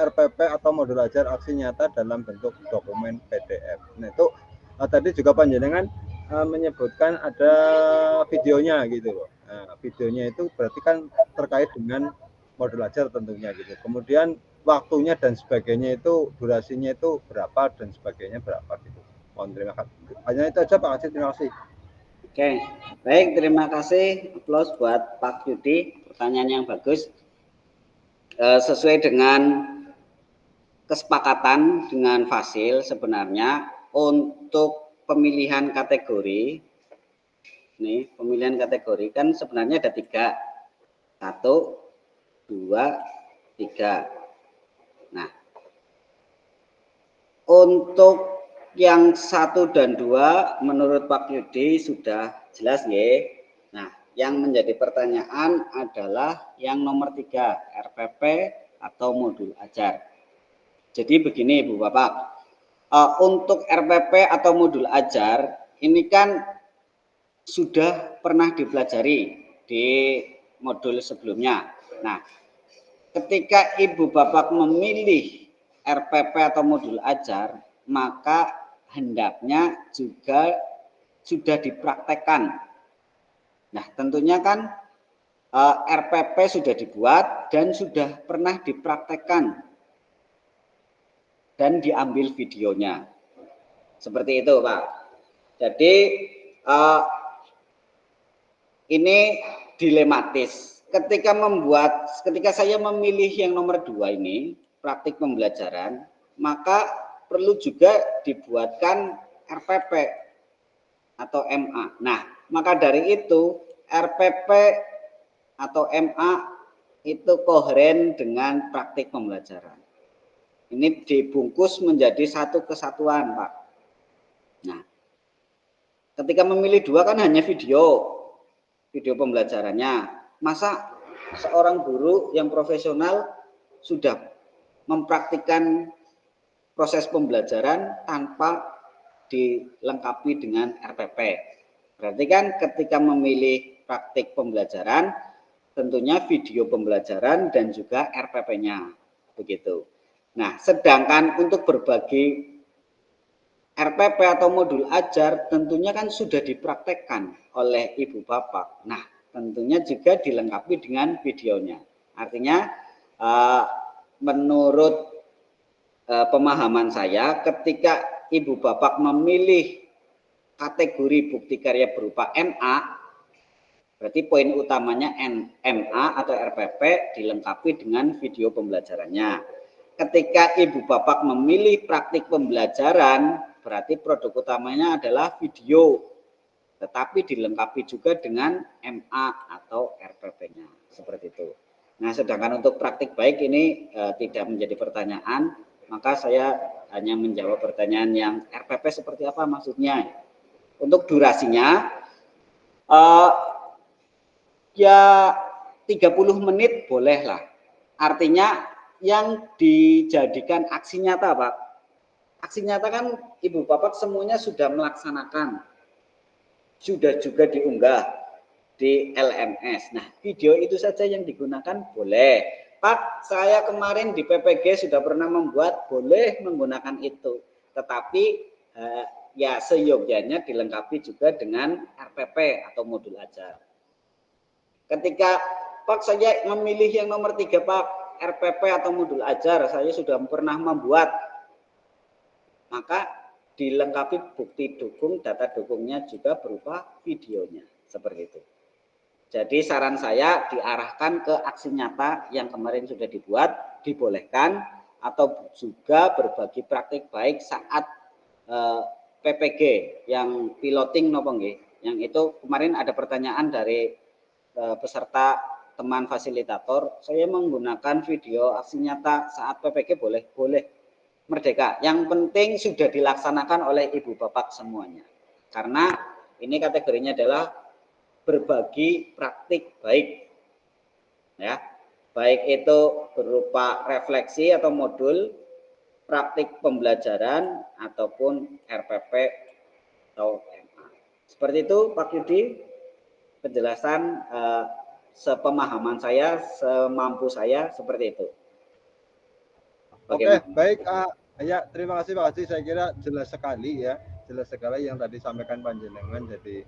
RPP atau modul ajar aksi nyata dalam bentuk dokumen PDF. Nah itu tadi juga panjenengan menyebutkan ada videonya gitu loh. Nah, videonya itu berarti kan terkait dengan modul ajar tentunya gitu. Kemudian waktunya dan sebagainya itu, durasinya itu berapa dan sebagainya berapa gitu. Mohon terima kasih. Hanya itu aja Pak Haji, terima kasih. Oke, baik, terima kasih. Aplaus buat Pak Yudi, pertanyaan yang bagus. Sesuai dengan kesepakatan dengan Fasil sebenarnya untuk pemilihan kategori. Nih, pemilihan kategori kan sebenarnya ada 3. 1, 2, 3. Nah, untuk yang 1 dan 2 menurut Pak Yudi sudah jelas nggih. Nah, yang menjadi pertanyaan adalah yang nomor 3, RPP atau modul ajar. Jadi begini Ibu Bapak, untuk RPP atau modul ajar ini kan sudah pernah dipelajari di modul sebelumnya. Nah, ketika Ibu Bapak memilih RPP atau modul ajar, maka hendaknya juga sudah dipraktekkan. Nah, tentunya kan RPP sudah dibuat dan sudah pernah dipraktekkan dan diambil videonya. Seperti itu, Pak. Jadi ini dilematis. Ketika saya memilih yang nomor 2 ini, praktik pembelajaran, maka perlu juga dibuatkan RPP atau MA. Nah, maka dari itu RPP atau MA itu koheren dengan praktik pembelajaran. Ini dibungkus menjadi satu kesatuan, Pak. Nah, ketika memilih 2 kan hanya video pembelajarannya. Masa seorang guru yang profesional sudah mempraktikkan proses pembelajaran tanpa dilengkapi dengan RPP. Berarti kan ketika memilih praktik pembelajaran, tentunya video pembelajaran dan juga RPP-nya. Begitu. Nah, sedangkan untuk berbagi RPP atau modul ajar tentunya kan sudah dipraktekkan oleh Ibu Bapak. Nah, tentunya juga dilengkapi dengan videonya. Artinya menurut pemahaman saya, ketika Ibu Bapak memilih kategori bukti karya berupa MA, berarti poin utamanya MA atau RPP dilengkapi dengan video pembelajarannya. Ketika Ibu Bapak memilih praktik pembelajaran, berarti produk utamanya adalah video, tetapi dilengkapi juga dengan MA atau RPP-nya. Seperti itu. Nah, sedangkan untuk praktik baik ini tidak menjadi pertanyaan, maka saya hanya menjawab pertanyaan yang RPP seperti apa maksudnya. Untuk durasinya, ya 30 menit bolehlah. Artinya yang dijadikan aksi nyata, Pak. Aksi nyata kan Ibu Bapak semuanya sudah melaksanakan. Sudah juga diunggah di LMS. Nah, video itu saja yang digunakan boleh. Pak, saya kemarin di PPG sudah pernah membuat, boleh menggunakan itu. Tetapi ya seyogyanya dilengkapi juga dengan RPP atau modul ajar. Ketika Pak saya memilih yang nomor 3, Pak, RPP atau modul ajar, saya sudah pernah membuat, maka dilengkapi bukti dukung, data dukungnya juga berupa videonya, seperti itu. Jadi saran saya diarahkan ke aksi nyata yang kemarin sudah dibuat, dibolehkan, atau juga berbagi praktik baik saat PPG yang piloting nopo nggih. Yang itu kemarin ada pertanyaan dari peserta teman fasilitator, saya menggunakan video aksi nyata saat PPG boleh? Boleh. Merdeka. Yang penting sudah dilaksanakan oleh Ibu Bapak semuanya. Karena ini kategorinya adalah berbagi praktik baik. Ya. Baik itu berupa refleksi atau modul, praktik pembelajaran ataupun RPP atau MA. Seperti itu Pak Yudi, penjelasan sepemahaman saya, semampu saya seperti itu. Bagaimana? Oke, baik. Ya, terima kasih Pak Haji. Saya kira jelas sekali ya, jelas sekali yang tadi sampaikan panjenengan. Jadi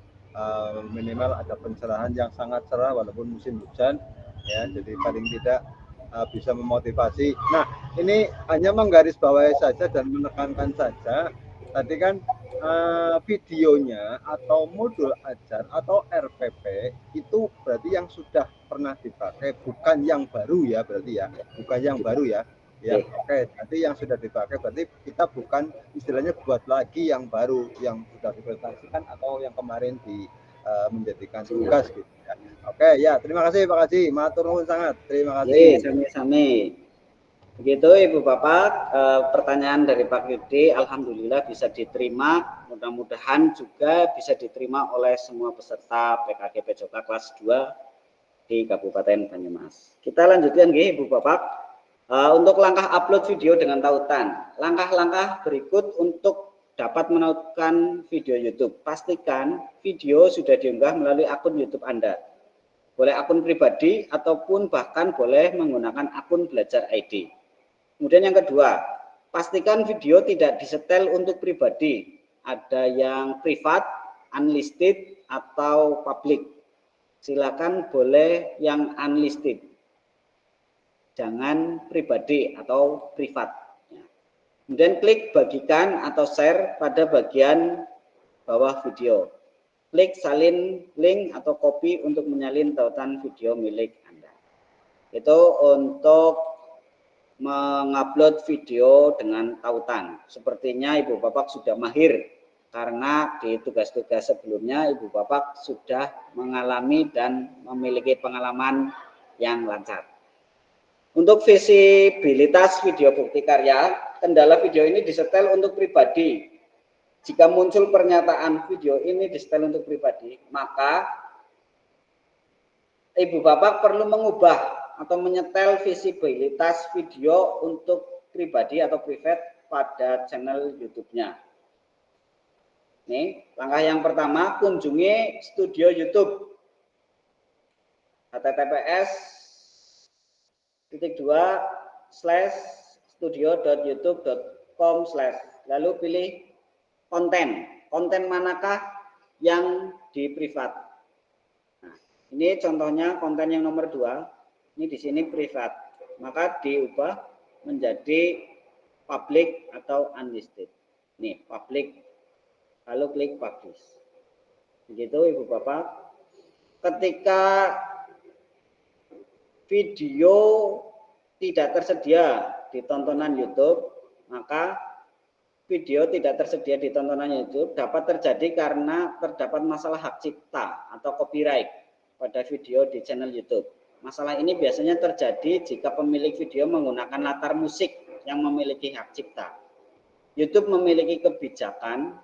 minimal ada pencerahan yang sangat cerah walaupun musim hujan, ya. Jadi paling tidak bisa memotivasi. Nah, ini hanya menggarisbawahi saja dan menekankan saja. Tadi kan videonya atau modul ajar atau RPP itu berarti yang sudah pernah dipakai, bukan yang baru ya, berarti ya, bukan yang baru ya. Ya, oke. Jadi yang sudah dipakai berarti kita bukan istilahnya buat lagi yang baru yang sudah dipresentasikan atau yang kemarin menjadikan tugas gitu ya. Oke, ya terima kasih Pak Haji. Matur nuwun sangat. Terima kasih. Sami-sami. Begitu Ibu Bapak, pertanyaan dari Pak Yudi alhamdulillah bisa diterima, mudah-mudahan juga bisa diterima oleh semua peserta PKG PJOK kelas 2 di Kabupaten Banyumas. Kita lanjutkan Ibu Bapak. Untuk langkah upload video dengan tautan, langkah-langkah berikut untuk dapat menautkan video YouTube. Pastikan video sudah diunggah melalui akun YouTube Anda. Boleh akun pribadi ataupun bahkan boleh menggunakan akun Belajar ID. Kemudian yang kedua, pastikan video tidak disetel untuk pribadi. Ada yang privat, unlisted, atau public. Silakan boleh yang unlisted. Jangan pribadi atau privat. Kemudian klik bagikan atau share pada bagian bawah video. Klik salin link atau copy untuk menyalin tautan video milik Anda. Itu untuk mengupload video dengan tautan. Sepertinya Ibu Bapak sudah mahir karena di tugas-tugas sebelumnya Ibu Bapak sudah mengalami dan memiliki pengalaman yang lancar. Untuk visibilitas video bukti karya, kendala video ini disetel untuk pribadi. Jika muncul pernyataan video ini disetel untuk pribadi, maka Ibu Bapak perlu mengubah atau menyetel visibilitas video untuk pribadi atau private pada channel YouTube-nya. Nih, langkah yang pertama, kunjungi studio YouTube. https://studio.youtube.com/ lalu pilih konten manakah yang di privat. Nah, ini contohnya konten yang nomor 2, ini di sini privat, maka diubah menjadi public atau unlisted. Nih public, lalu klik publish. Begitu Ibu Bapak. Ketika video tidak tersedia di tontonan YouTube, maka video tidak tersedia di tontonan YouTube dapat terjadi karena terdapat masalah hak cipta atau copyright pada video di channel YouTube. Masalah ini biasanya terjadi jika pemilik video menggunakan latar musik yang memiliki hak cipta. YouTube memiliki kebijakan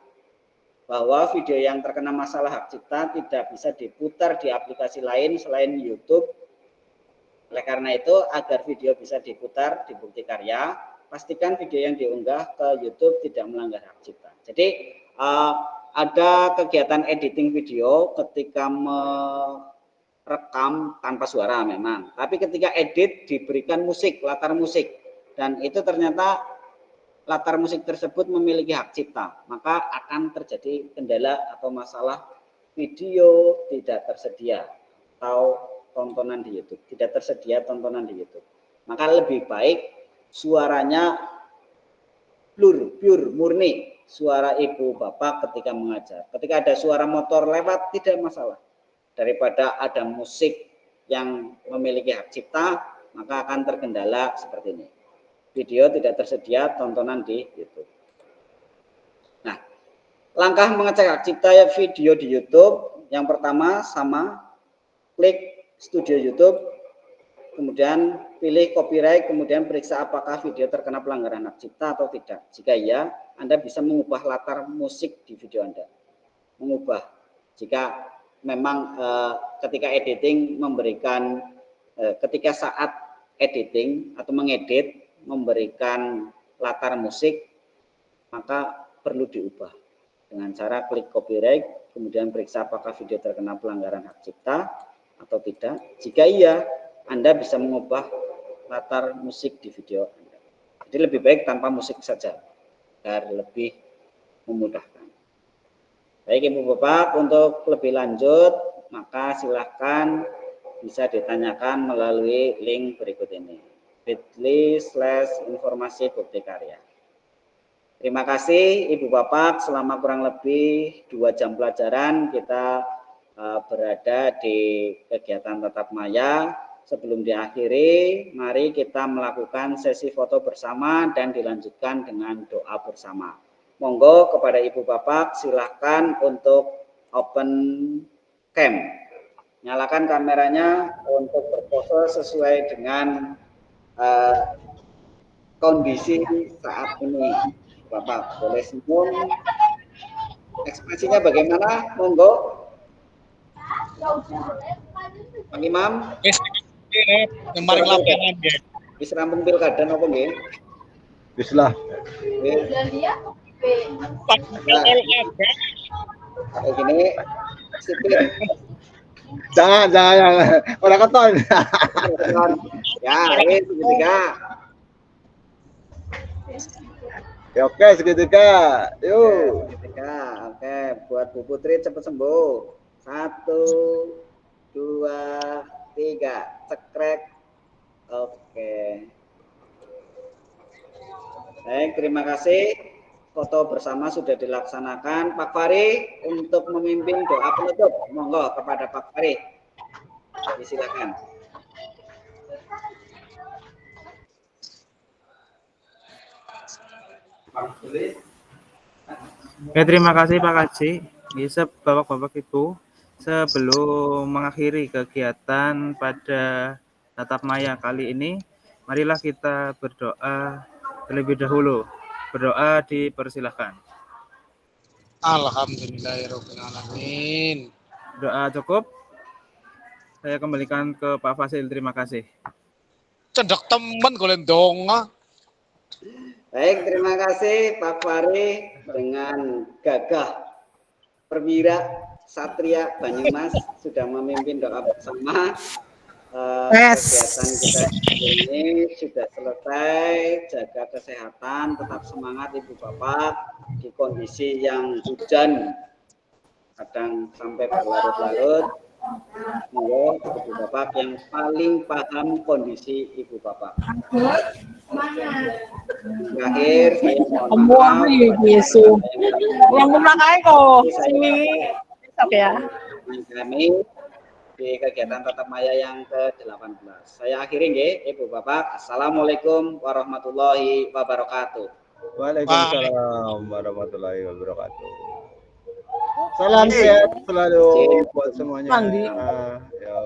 bahwa video yang terkena masalah hak cipta tidak bisa diputar di aplikasi lain selain YouTube. Oleh karena itu, agar video bisa diputar di bukti karya, pastikan video yang diunggah ke YouTube tidak melanggar hak cipta. Jadi ada kegiatan editing video ketika merekam tanpa suara memang, tapi ketika edit diberikan musik, latar musik, dan itu ternyata latar musik tersebut memiliki hak cipta, maka akan terjadi kendala atau masalah video tidak tersedia atau tontonan di YouTube, tidak tersedia tontonan di YouTube. Maka lebih baik suaranya pure, murni, suara Ibu Bapak ketika mengajar. Ketika ada suara motor lewat tidak masalah. Daripada ada musik yang memiliki hak cipta, maka akan terkendala seperti ini. Video tidak tersedia tontonan di YouTube. Nah, langkah mengecek hak cipta video di YouTube, yang pertama sama, klik studio YouTube, kemudian pilih copyright, kemudian periksa apakah video terkena pelanggaran hak cipta atau tidak. Jika iya, Anda bisa mengubah latar musik di video Anda. Mengubah. Jika memang ketika editing memberikan, ketika saat editing atau mengedit memberikan latar musik, maka perlu diubah. Dengan cara klik copyright, kemudian periksa apakah video terkena pelanggaran hak cipta atau tidak. Jika iya, Anda bisa mengubah latar musik di video Anda. Jadi lebih baik tanpa musik saja, agar lebih memudahkan. Baik Ibu Bapak, untuk lebih lanjut, maka silahkan bisa ditanyakan melalui link berikut ini. bit.ly/informasi bukti karya. Terima kasih Ibu Bapak, selama kurang lebih 2 jam pelajaran kita berada di kegiatan tatap maya. sebelum diakhiri, mari kita melakukan sesi foto bersama dan dilanjutkan dengan doa bersama. Monggo kepada Ibu Bapak, silahkan untuk open cam. Nyalakan kameranya untuk berpose sesuai dengan kondisi saat ini. Bapak boleh senyum. Ekspresinya bagaimana? Monggo. Pak Imam. Yang paling lapangan ya. Wis rampung pilkada napa nggih? Wis lah. Kayak gini sipir. Jangan. Orang keton. Ya, ini segitiga. Ya, oke, segitiga. Yuk. Segitiga. Oke, buat Bu Putri cepat sembuh. 1, 2, 3. Cekrek. Oke. Baik, terima kasih. Foto bersama sudah dilaksanakan. Pak Fari untuk memimpin doa penutup. Monggo kepada Pak Fari. Silakan. Oke, terima kasih Pak Kaji. Bapak-bapak Ibu, sebelum mengakhiri kegiatan pada tatap maya kali ini, marilah kita berdoa terlebih dahulu. Berdoa dipersilahkan. Alhamdulillahirrahmanirrahim. Doa cukup. Saya kembalikan ke Pak Fasil. Terima kasih. Cendek temen golek donga. Baik, terima kasih Pak Fari dengan gagah perwira Satria Banyumas sudah memimpin doa bersama. Kegiatan kita ini sudah selesai. Jaga kesehatan, tetap semangat Ibu Bapak di kondisi yang hujan kadang sampai berlarut-larut. Semoga Ibu Bapak yang paling paham kondisi Ibu Bapak. Terakhir saya mohon maaf yang belakang kok sini ya. Kami di kegiatan tatap maya yang ke-18. Saya akhiri nggih, Ibu Bapak. Assalamualaikum warahmatullahi wabarakatuh. Waalaikumsalam warahmatullahi wabarakatuh. Salam sehat selalu buat semuanya. Ya.